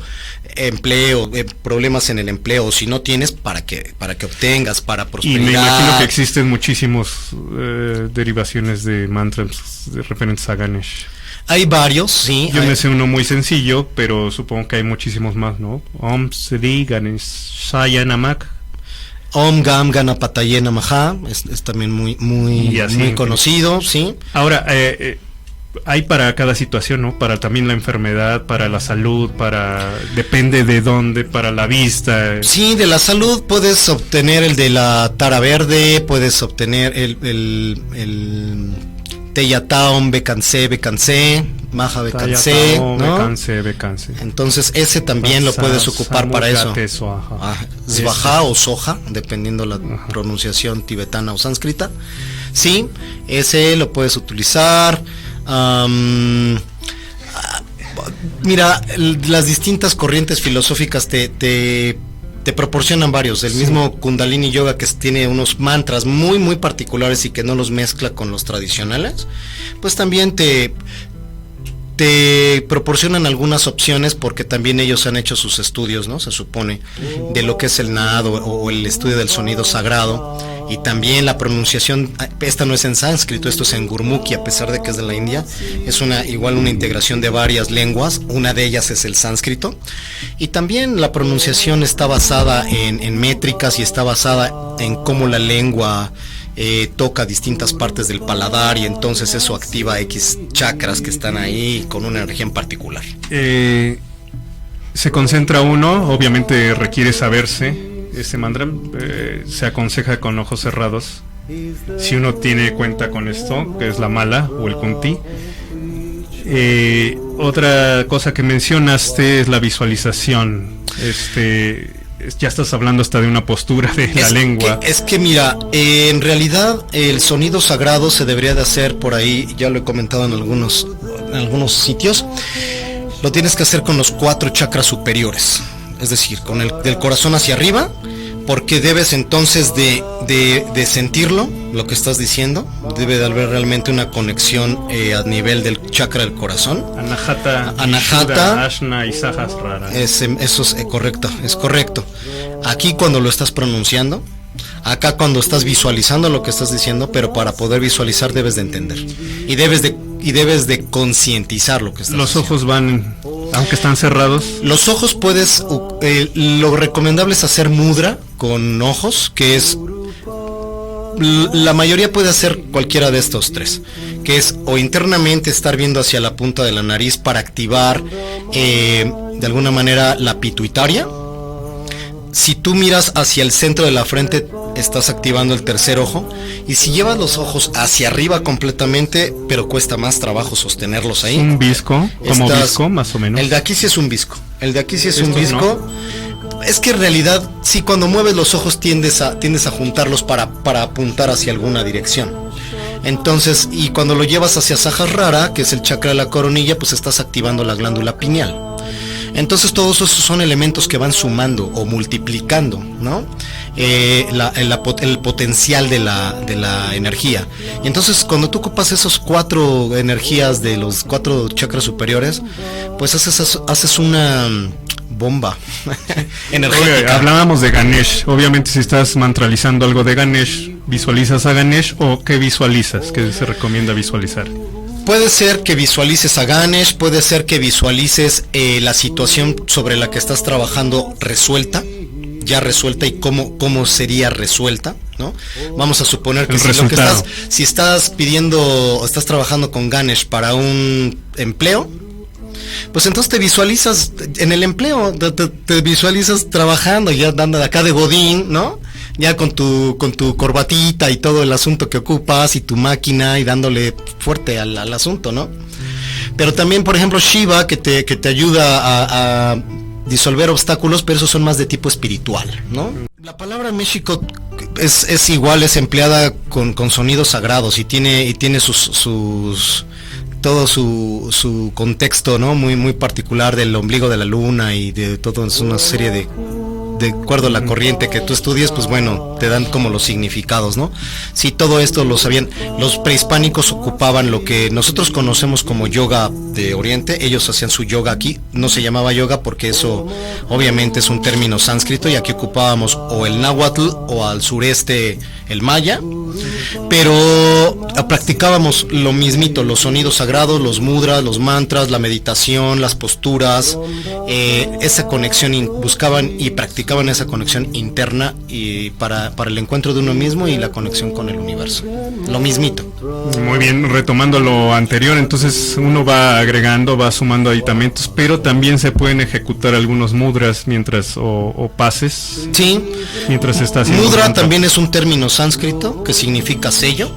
S2: empleo, problemas en el empleo, si no tienes, para que obtengas, para prosperidad.
S1: Y me imagino que existen muchísimos derivaciones de mantras referentes a Ganesh.
S2: Hay varios, sí.
S1: Yo me sé uno muy sencillo, pero supongo que hay muchísimos más, ¿no? Om Sri Ganeshaya Namak.
S2: Om Gam Ganapataye Namaha es también muy conocido, sí.
S1: Ahora, hay para cada situación, ¿no? Para también la enfermedad, para la salud, depende de dónde, para la vista.
S2: Sí, de la salud puedes obtener el de la tara verde, puedes obtener el Teyataom Bekanse, Maha Bekanse, ¿no?
S1: Bekanse.
S2: Entonces ese también lo puedes ocupar para eso. Svaha o Soja, dependiendo la pronunciación tibetana o sánscrita. Sí, ese lo puedes utilizar. Mira, las distintas corrientes filosóficas te proporcionan varios. El mismo Kundalini Yoga, que tiene unos mantras muy particulares y que no los mezcla con los tradicionales, pues también te te proporcionan algunas opciones porque también ellos han hecho sus estudios, ¿no? Se supone, de lo que es el nado o el estudio del sonido sagrado, y también la pronunciación. Esta no es en sánscrito, esto es en gurmukhi, a pesar de que es de la India. Es igual una integración de varias lenguas, una de ellas es el sánscrito, y también la pronunciación está basada en métricas y está basada en cómo la lengua toca distintas partes del paladar, y entonces eso activa X chakras que están ahí con una energía en particular.
S1: Se concentra uno, obviamente requiere saberse ese mantra, se aconseja con ojos cerrados si uno tiene cuenta con esto, que es la mala o el kunti. Otra cosa que mencionaste es la visualización. Ya estás hablando hasta de una postura de la lengua.
S2: Es que mira, en realidad el sonido sagrado se debería de hacer por ahí, ya lo he comentado en algunos sitios, lo tienes que hacer con los 4 chakras superiores, es decir, con el del corazón hacia arriba, porque debes entonces de sentirlo, lo que estás diciendo, debe de haber realmente una conexión a nivel del chakra del corazón.
S1: Anahata, Ashna y Sahasrara.
S2: Eso es correcto, es correcto. Aquí cuando lo estás pronunciando, acá cuando estás visualizando lo que estás diciendo, pero para poder visualizar debes de entender y debes de concientizar lo que estás
S1: Los
S2: haciendo.
S1: ojos van, aunque están cerrados.
S2: Los ojos puedes, lo recomendable es hacer mudra con ojos, que es, la mayoría puede hacer cualquiera de estos 3, que es o internamente estar viendo hacia la punta de la nariz para activar de alguna manera la pituitaria. Si tú miras hacia el centro de la frente, estás activando el tercer ojo, y si llevas los ojos hacia arriba completamente, pero cuesta más trabajo sostenerlos ahí.
S1: Un visco, como visco, más o menos.
S2: El de aquí sí es un visco.
S1: Estos
S2: visco. No. Es que en realidad, sí, cuando mueves los ojos tiendes a juntarlos para apuntar hacia alguna dirección. Entonces, y cuando lo llevas hacia Sahasrara, que es el chakra de la coronilla, pues estás activando la glándula pineal. Entonces todos esos son elementos que van sumando o multiplicando, ¿no? El potencial de la energía. Y entonces cuando tú ocupas esos 4 energías de los 4 chakras superiores, pues haces una bomba energética.
S1: Oye, hablábamos de Ganesh. Obviamente si estás mantralizando algo de Ganesh, ¿visualizas a Ganesh o qué visualizas? ¿Qué se recomienda visualizar?
S2: Puede ser que visualices a Ganesh, puede ser que visualices la situación sobre la que estás trabajando ya resuelta, y cómo sería resuelta, ¿no? Vamos a suponer que si estás trabajando con Ganesh para un empleo, pues entonces te visualizas en el empleo, te visualizas trabajando, ya dando de acá de godín, ¿no? Ya con tu corbatita y todo el asunto que ocupas y tu máquina y dándole fuerte al asunto, ¿no? Pero también, por ejemplo, Shiva, que te ayuda a disolver obstáculos, pero esos son más de tipo espiritual, ¿no? La palabra México es igual, es empleada con sonidos sagrados y tiene todo su contexto, ¿no? Muy particular del ombligo de la luna y de todo, es una serie de acuerdo a la corriente que tú estudies, pues bueno, te dan como los significados, ¿no? Sí, todo esto lo sabían. Los prehispánicos ocupaban lo que nosotros conocemos como yoga de Oriente, ellos hacían su yoga aquí, no se llamaba yoga porque eso obviamente es un término sánscrito, y aquí ocupábamos o el náhuatl o al sureste el maya, pero practicábamos lo mismito, los sonidos sagrados, los mudras, los mantras, la meditación, las posturas, esa conexión, buscaban y practicaban esa conexión interna y para el encuentro de uno mismo y la conexión con el universo, lo mismito.
S1: Muy bien, retomando lo anterior, entonces uno va agregando, va sumando aditamentos, pero también se pueden ejecutar algunos mudras mientras o pases.
S2: Sí,
S1: mientras se está haciendo.
S2: Mudra también es un término sánscrito que significa sello,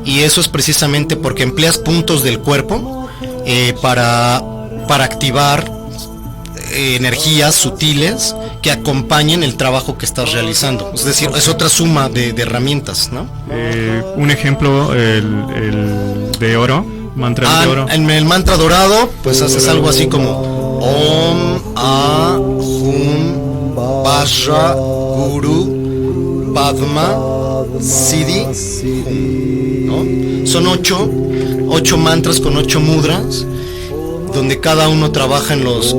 S2: y eso es precisamente porque empleas puntos del cuerpo para activar energías sutiles que acompañen el trabajo que estás realizando. Es decir, es otra suma de herramientas, ¿no?
S1: Un ejemplo, el de oro, mantra de oro.
S2: En el mantra dorado, pues haces algo así como Om A Hum Vajra Guru Padma Siddhi Hum, ¿no? Son 8 mantras con 8 mudras, donde cada uno trabaja en los...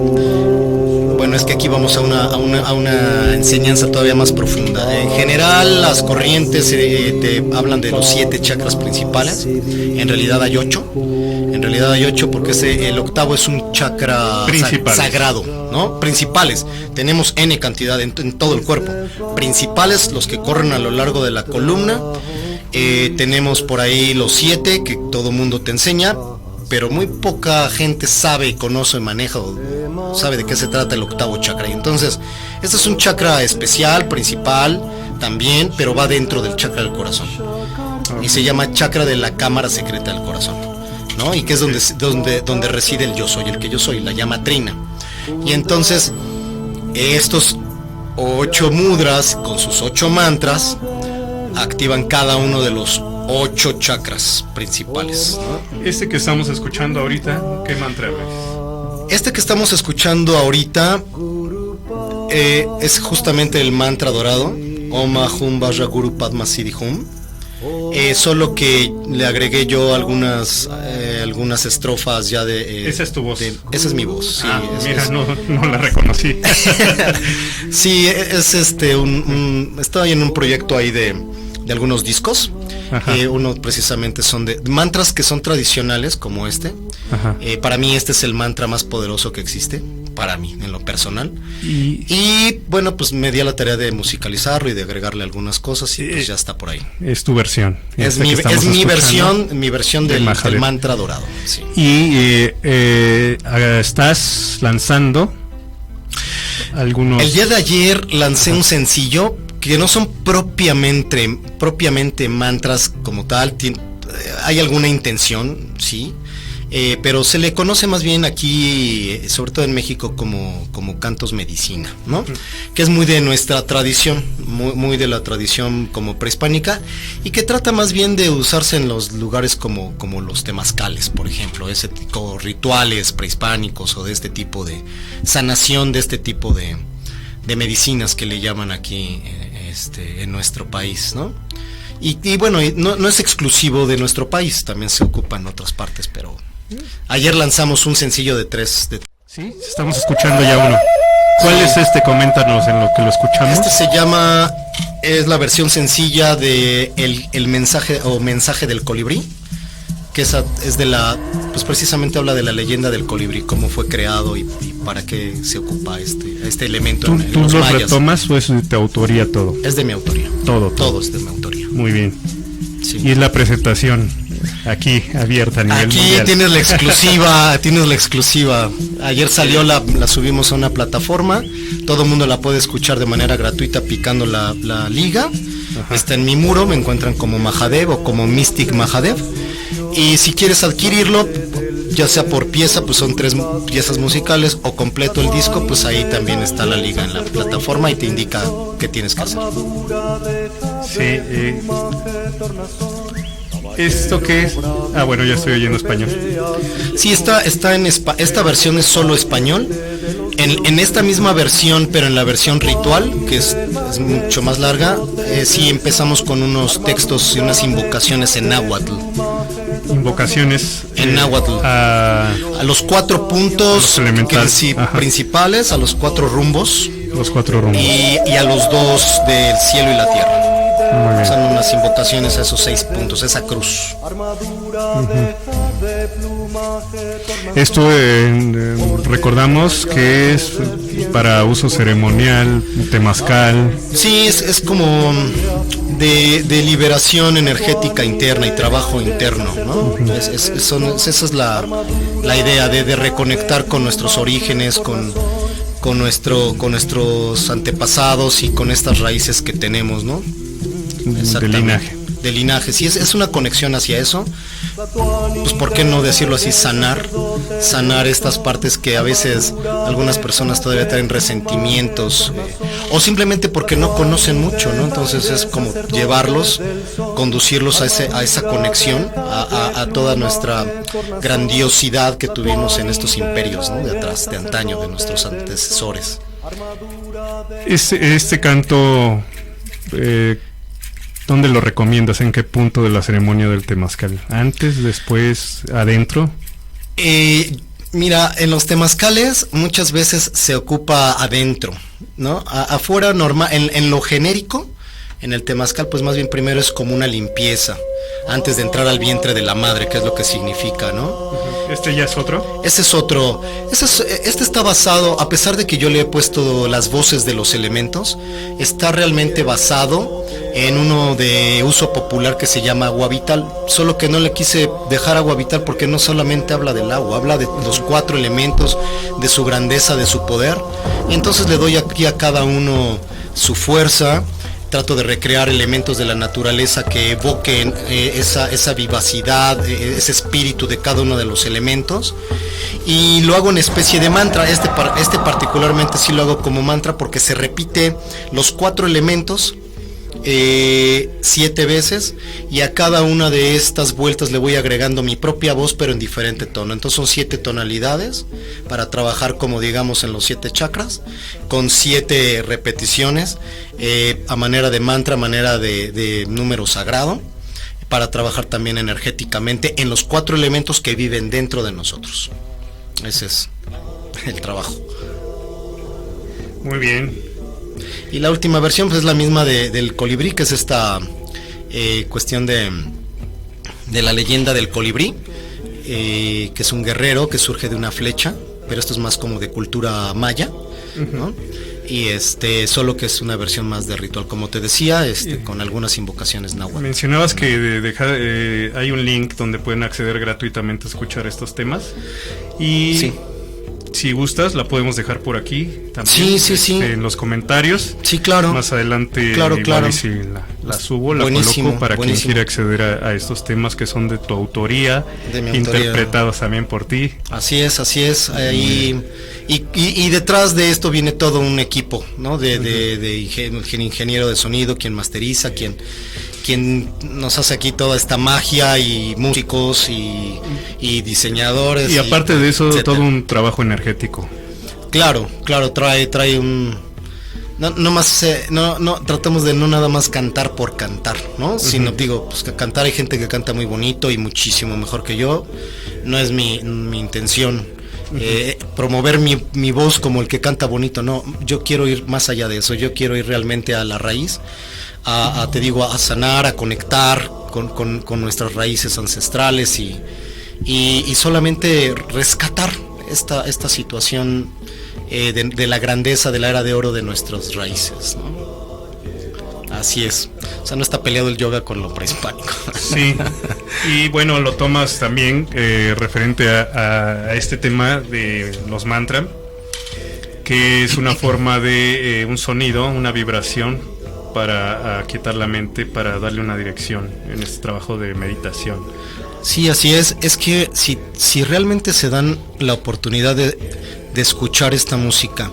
S2: Bueno, es que aquí vamos a una enseñanza todavía más profunda. En general, las corrientes te hablan de los 7 chakras principales. En realidad hay 8. En realidad hay 8 porque el octavo es un chakra sagrado, ¿no? Principales. Tenemos N cantidad en todo el cuerpo. Principales, los que corren a lo largo de la columna. Tenemos por ahí los 7 que todo mundo te enseña, pero muy poca gente sabe, conoce, maneja o sabe de qué se trata el octavo chakra. Y entonces, este es un chakra especial, principal también, pero va dentro del chakra del corazón. Y se llama chakra de la cámara secreta del corazón, ¿no? Y que es donde reside el yo soy, el que yo soy, la llama trina. Y entonces, estos 8 mudras con sus 8 mantras activan cada uno de los 8 chakras principales, ¿no?
S1: Este que estamos escuchando ahorita, ¿qué mantra es?
S2: Este que estamos escuchando ahorita es justamente el mantra dorado, Om Ahum Vajra Guru Padma Siddhi Hum. Solo que le agregué yo algunas estrofas ya de...
S1: ¿Esa es tu voz?
S2: Esa es mi voz, sí.
S1: Mira, no la reconocí.
S2: Sí, es estoy en un proyecto ahí de algunos discos. Uno precisamente son de mantras que son tradicionales como este. Para mí este es el mantra más poderoso que existe, para mí, en lo personal. Y bueno, pues me di a la tarea de musicalizarlo y de agregarle algunas cosas y pues ya está por ahí.
S1: Es tu versión.
S2: Es mi versión del mantra dorado. Sí.
S1: Y estás lanzando algunos...
S2: El día de ayer lancé un sencillo que no son propiamente mantras como tal. Hay alguna intención, sí, pero se le conoce más bien aquí, sobre todo en México, como cantos medicina, ¿no? Que es muy de nuestra tradición, muy de la tradición como prehispánica, y que trata más bien de usarse en los lugares como los temazcales, por ejemplo, ese tipo rituales prehispánicos o de este tipo de sanación, de este tipo de medicinas que le llaman aquí en nuestro país, ¿no? Y bueno, no es exclusivo de nuestro país, también se ocupa en otras partes, pero ayer lanzamos un sencillo de 3.
S1: Sí, estamos escuchando ya uno. ¿Cuál es este? Coméntanos en lo que lo escuchamos.
S2: Este es la versión sencilla de el mensaje del colibrí, que esa es pues precisamente habla de la leyenda del colibrí, cómo fue creado y para qué se ocupa este elemento en
S1: ¿Tú
S2: los
S1: lo
S2: mayas.
S1: retomas o es de tu autoría todo?
S2: Es de mi autoría. Todo es de mi autoría.
S1: Muy bien.
S2: Sí.
S1: Y es la presentación aquí abierta a nivel mundial.
S2: Aquí tienes la exclusiva. Ayer salió, la subimos a una plataforma, todo el mundo la puede escuchar de manera gratuita picando la liga. Está en mi muro, me encuentran como Mahadev o como Mystic Mahadev. Y si quieres adquirirlo, ya sea por pieza, pues son 3 piezas musicales, o completo el disco, pues ahí también está la liga en la plataforma y te indica qué tienes que hacer.
S1: Sí, ¿esto qué es? Bueno, ya estoy oyendo español.
S2: Sí, esta versión es solo español. En esta misma versión, pero en la versión ritual, que es mucho más larga, sí empezamos con unos textos y unas invocaciones en náhuatl.
S1: Invocaciones
S2: en náhuatl a los 4 puntos principales, a los 4 rumbos.
S1: Los 4 rumbos.
S2: Y a los 2 del cielo y la tierra. Son unas invocaciones a esos 6 puntos, esa cruz.
S1: Esto recordamos que es para uso ceremonial, temazcal.
S2: Sí, es como de liberación energética interna y trabajo interno, ¿no? Esa es la idea de reconectar con nuestros orígenes, con nuestros antepasados y con estas raíces que tenemos, ¿no? De linaje, sí, es una conexión hacia eso. Pues por qué no decirlo así, sanar estas partes que a veces algunas personas todavía traen resentimientos, o simplemente porque no conocen mucho, ¿no? Entonces es como llevarlos, conducirlos a esa conexión, a toda nuestra grandiosidad que tuvimos en estos imperios, ¿no? De atrás, de antaño, de nuestros antecesores.
S1: Este canto, ¿dónde lo recomiendas? ¿En qué punto de la ceremonia del temazcal? ¿Antes, después, adentro?
S2: Mira, en los temazcales muchas veces se ocupa adentro, ¿no? Afuera normal, en lo genérico, en el temazcal, pues más bien primero es como una limpieza, antes de entrar al vientre de la madre, que es lo que significa, ¿no?
S1: ¿Este ya es otro?
S2: Ese es otro. Este está basado, a pesar de que yo le he puesto las voces de los elementos, está realmente basado en uno de uso popular que se llama Agua Vital, solo que no le quise dejar Agua Vital porque no solamente habla del agua, habla de los 4 elementos, de su grandeza, de su poder. Entonces le doy aquí a cada uno su fuerza. Trato de recrear elementos de la naturaleza que evoquen esa vivacidad, ese espíritu de cada uno de los elementos, y lo hago en especie de mantra. Este particularmente sí lo hago como mantra porque se repite los 4 elementos 7 veces, y a cada una de estas vueltas le voy agregando mi propia voz, pero en diferente tono. Entonces son 7 tonalidades para trabajar, como digamos, en los 7 chakras, con 7 repeticiones, a manera de mantra, a manera de número sagrado, para trabajar también energéticamente en los 4 elementos que viven dentro de nosotros. Ese es el trabajo.
S1: Muy bien.
S2: Y la última versión pues es la misma del colibrí, que es esta cuestión de la leyenda del colibrí, que es un guerrero que surge de una flecha, pero esto es más como de cultura maya, ¿no? Y solo que es una versión más de ritual, como te decía, con algunas invocaciones náhuatl.
S1: Mencionabas que hay un link donde pueden acceder gratuitamente a escuchar estos temas, y sí. Si gustas, la podemos dejar por aquí también.
S2: Sí.
S1: En los comentarios.
S2: Sí, claro.
S1: Más adelante,
S2: claro.
S1: Y si la subo, la coloco para quien quiera acceder a estos temas que son de tu autoría, interpretados también por ti.
S2: Así es. Y detrás de esto viene todo un equipo, ¿no? De ingeniero de sonido, quien masteriza, quien nos hace aquí toda esta magia, y músicos y diseñadores.
S1: Y aparte de eso, etcétera. Todo un trabajo energético.
S2: Claro, trae un... No, tratamos de no nada más cantar por cantar, ¿no? Sino digo, pues que cantar, hay gente que canta muy bonito y muchísimo mejor que yo. No es mi intención promover mi voz como el que canta bonito, no. Yo quiero ir más allá de eso, yo quiero ir realmente a la raíz, a sanar, a conectar con nuestras raíces ancestrales, y solamente rescatar esta situación de la grandeza de la era de oro de nuestras raíces, ¿no? Así es. O sea, no está peleado el yoga con lo prehispánico.
S1: Sí. Y bueno, lo tomas también referente a este tema de los mantras, que es una forma de un sonido, una vibración para aquietar la mente, para darle una dirección en este trabajo de meditación.
S2: Sí, así es. Es que si realmente se dan la oportunidad de escuchar esta música,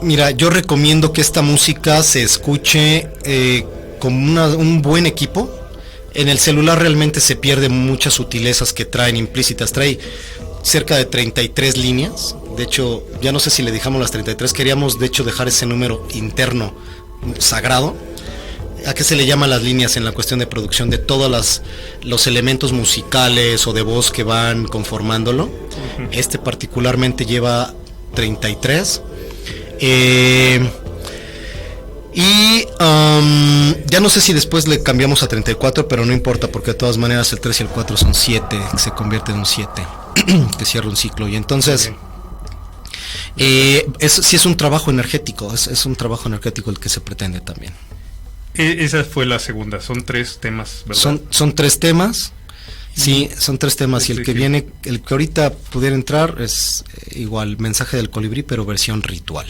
S2: mira, yo recomiendo que esta música se escuche con un buen equipo. En el celular realmente se pierden muchas sutilezas que traen implícitas. Trae cerca de 33 líneas. De hecho, ya no sé si le dejamos las 33. Queríamos, de hecho, dejar ese número interno sagrado. ¿A qué se le llama las líneas en la cuestión de producción? De todos los elementos musicales o de voz que van conformándolo. Particularmente lleva 33. Ya no sé si después le cambiamos a 34, pero no importa, porque de todas maneras el 3 y el 4 son 7, que se convierte en un 7, que cierra un ciclo. Y entonces sí es un trabajo energético, es un trabajo energético el que se pretende también.
S1: Esa fue la segunda, son 3 temas, ¿verdad?
S2: Son 3 temas. Sí, son 3 temas, y el que viene, el que ahorita pudiera entrar, es igual, Mensaje del Colibrí, pero versión ritual.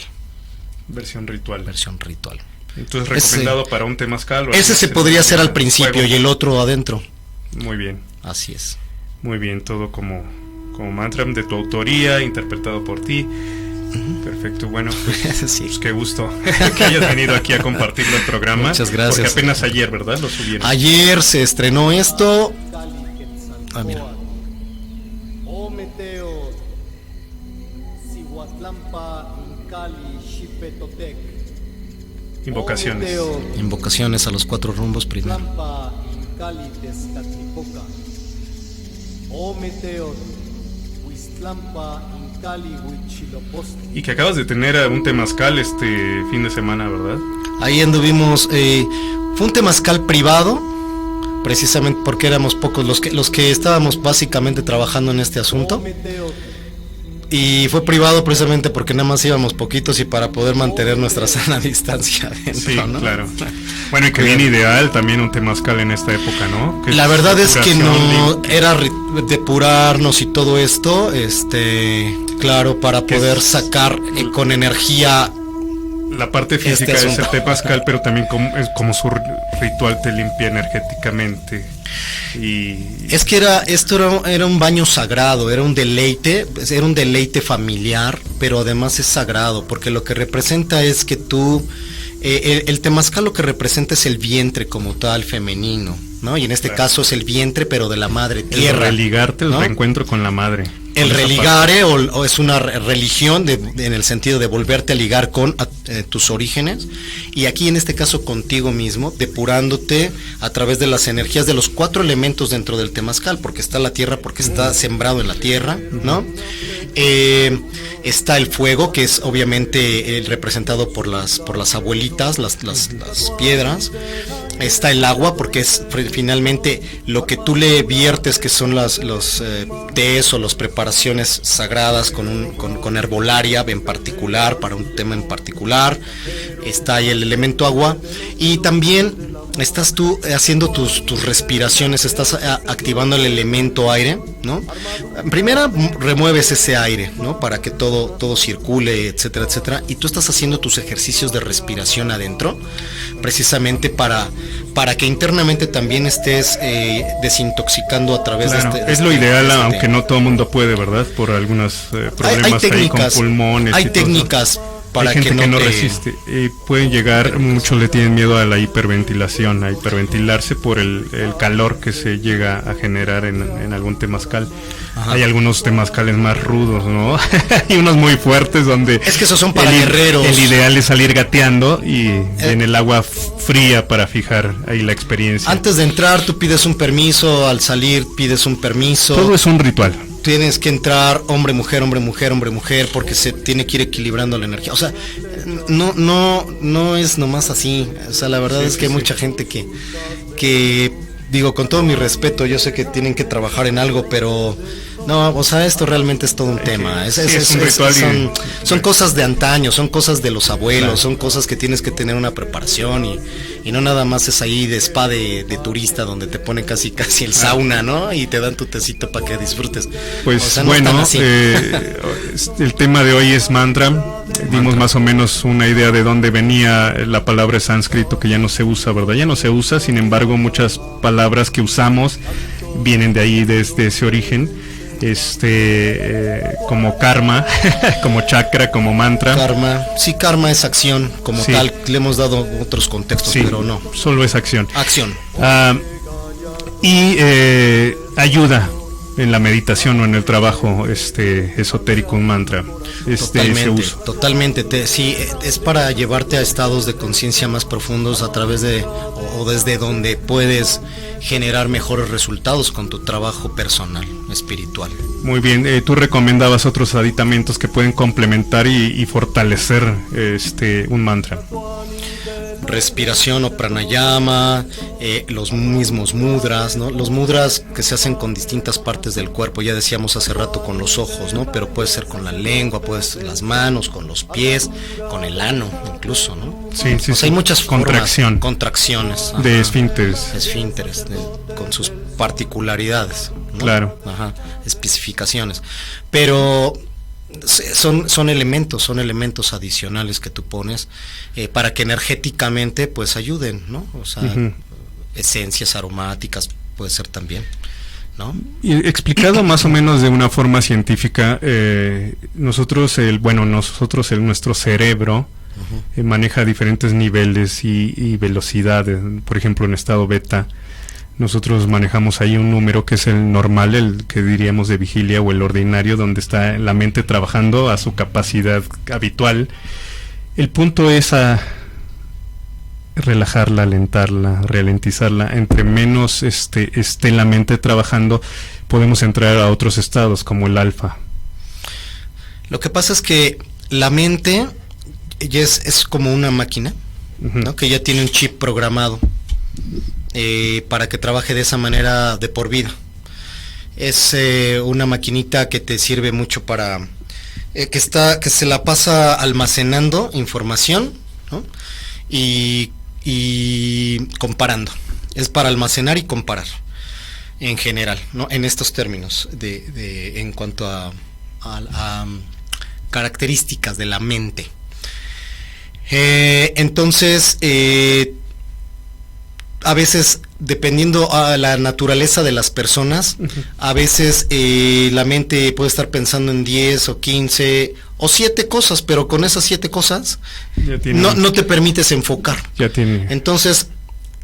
S1: Versión ritual. Entonces, recomendado para un temazcal.
S2: Ese se podría hacer al principio juego. Y el otro adentro.
S1: Muy bien.
S2: Así es.
S1: Muy bien, todo como mantra de tu autoría, interpretado por ti. Perfecto, bueno, pues qué gusto que hayas venido aquí a compartir el programa.
S2: Muchas gracias.
S1: Porque apenas ayer, ¿verdad? Lo subieron.
S2: Ayer se estrenó esto. Mira. Invocaciones a los 4 rumbos primero.
S1: Y que acabas de tener un temazcal este fin de semana, ¿verdad?
S2: Ahí anduvimos, fue un temazcal privado, precisamente porque éramos pocos los que estábamos básicamente trabajando en este asunto. Y fue privado precisamente porque nada más íbamos poquitos y para poder mantener nuestra sana distancia adentro,
S1: sí,
S2: ¿no?
S1: Claro. Bueno, y que bien ideal también un temazcal en esta época, ¿no? Que
S2: la verdad es que no
S1: limpia.
S2: era depurarnos y todo esto, claro, para poder sacar con energía
S1: la parte física de ese temazcal, pero también como su ritual te limpia energéticamente. Y
S2: es que era un baño sagrado, era un deleite familiar, pero además es sagrado, porque lo que representa es que tú, el temazcal lo que representa es el vientre como tal femenino, ¿no? Y en este caso es el vientre, pero de la madre tierra.
S1: El religarte, ¿no? El reencuentro con la madre.
S2: El religare o es una religión en el sentido de volverte a ligar con tus orígenes, y aquí en este caso contigo mismo, depurándote a través de las energías de los 4 elementos dentro del temazcal, porque está la tierra, porque está sembrado en la tierra, ¿no? Está el fuego, que es obviamente representado por las abuelitas, las piedras. Está el agua, porque es finalmente lo que tú le viertes, que son los tés o las preparaciones sagradas con herbolaria en particular, para un tema en particular. Está ahí el elemento agua, y también estás tú haciendo tus respiraciones, estás activando el elemento aire, ¿no? Primero remueves ese aire, ¿no? Para que todo circule, etcétera, etcétera, y tú estás haciendo tus ejercicios de respiración adentro, precisamente para que internamente también estés desintoxicando a través
S1: claro,
S2: de
S1: es lo ideal, aunque no todo el mundo puede, ¿verdad? Por algunos problemas
S2: hay técnicas,
S1: ahí con pulmones.
S2: Hay técnicas para
S1: hay gente que no resiste. Pueden llegar, muchos le tienen miedo a la hiperventilación, a hiperventilarse por el calor que se llega a generar en algún temazcal. Ajá. Hay algunos temazcales más rudos, ¿no? Hay unos muy fuertes donde...
S2: Es que esos son para guerreros.
S1: El ideal es salir gateando y en el agua fría para fijar ahí la experiencia.
S2: Antes de entrar tú pides un permiso, al salir pides un permiso.
S1: Todo es un ritual.
S2: Tienes que entrar hombre, mujer, hombre, mujer, hombre, mujer, porque se tiene que ir equilibrando la energía. O sea, no es nomás así. O sea, la verdad es que hay mucha gente que, digo, con todo mi respeto, yo sé que tienen que trabajar en algo, pero no, o sea, esto realmente es todo un tema. Son cosas de antaño, son cosas de los abuelos, claro. Son cosas que tienes que tener una preparación y no nada más es ahí de spa de turista donde te ponen casi el sauna, ¿no? Y te dan tu tecito para que disfrutes.
S1: Pues o sea, no bueno, el tema de hoy es mantra. Dimos más o menos una idea de dónde venía la palabra sánscrito, que ya no se usa, ¿verdad? Ya no se usa, sin embargo, muchas palabras que usamos vienen de ahí, desde ese origen. Como karma, como chakra, como mantra.
S2: Karma es acción, como tal, le hemos dado otros contextos, pero no.
S1: Solo es acción.
S2: Acción.
S1: Y ayuda en la meditación o en el trabajo esotérico, un mantra.
S2: Totalmente. Sí, es para llevarte a estados de conciencia más profundos a través de, o desde donde puedes generar mejores resultados con tu trabajo personal, espiritual.
S1: Muy bien, tú recomendabas otros aditamentos que pueden complementar y fortalecer un mantra.
S2: Respiración o pranayama, los mismos mudras, ¿no? Los mudras que se hacen con distintas partes del cuerpo, ya decíamos hace rato con los ojos, ¿no? Pero puede ser con la lengua, puede ser las manos, con los pies, con el ano incluso, ¿no?
S1: Sí.
S2: O sea, hay muchas contracciones. Ajá,
S1: de esfínteres,
S2: con sus particularidades, ¿no?
S1: Claro.
S2: Ajá, especificaciones. Pero son elementos adicionales que tú pones para que energéticamente pues ayuden, ¿no? O sea, esencias aromáticas puede ser también, ¿no?
S1: Y explicado más o menos de una forma científica, nuestro cerebro maneja diferentes niveles y velocidades. Por ejemplo, en estado beta nosotros manejamos ahí un número que es el normal, el que diríamos de vigilia o el ordinario, donde está la mente trabajando a su capacidad habitual. El punto es relajarla, alentarla, ralentizarla. Entre menos esté la mente trabajando, podemos entrar a otros estados como el alfa.
S2: Lo que pasa es que la mente ya es como una máquina, ¿no? Que ya tiene un chip programado para que trabaje de esa manera de por vida. Es una maquinita que te sirve mucho para que se la pasa almacenando información, ¿no? y comparando. Es para almacenar y comparar en general, ¿no? En estos términos en cuanto a características de la mente. Entonces, a veces, dependiendo a la naturaleza de las personas, a veces la mente puede estar pensando en 10 o 15 o 7 cosas, pero con esas 7 cosas no te permites enfocar. Entonces,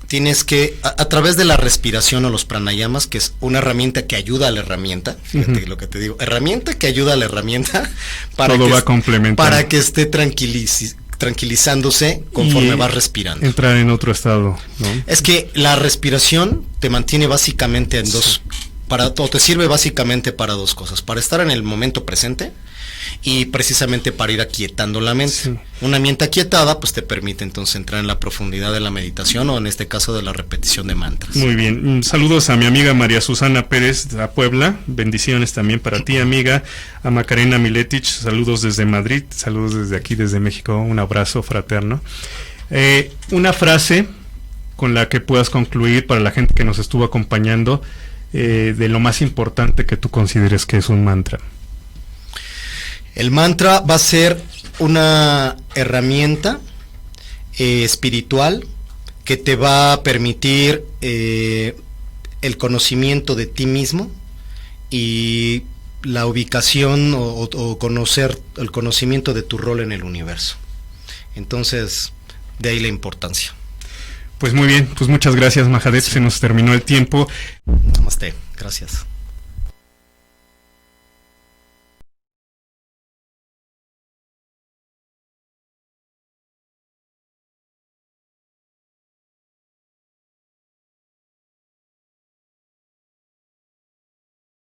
S2: tienes que, a través de la respiración o los pranayamas, que es una herramienta que ayuda a la herramienta, fíjate lo que te digo, herramienta que ayuda a la herramienta para
S1: todo va complementando,
S2: para que esté tranquilizándose conforme vas respirando.
S1: Entrar en otro estado, ¿no?
S2: Es que la respiración te mantiene básicamente en dos, o te sirve básicamente para dos cosas: para estar en el momento presente y precisamente para ir aquietando la mente. Sí. Una mente aquietada pues te permite entonces entrar en la profundidad de la meditación, o en este caso de la repetición de mantras.
S1: Muy bien, saludos a mi amiga María Susana Pérez a Puebla, bendiciones también para ti, amiga. A Macarena Miletich, saludos desde Madrid, saludos desde aquí, desde México, un abrazo fraterno. Una frase con la que puedas concluir para la gente que nos estuvo acompañando, de lo más importante que tú consideres que es un mantra.
S2: El mantra va a ser una herramienta espiritual que te va a permitir el conocimiento de ti mismo y la ubicación o conocer el conocimiento de tu rol en el universo. Entonces, de ahí la importancia.
S1: Pues muy bien, pues muchas gracias, Mahadev, se nos terminó el tiempo.
S2: Namaste, gracias.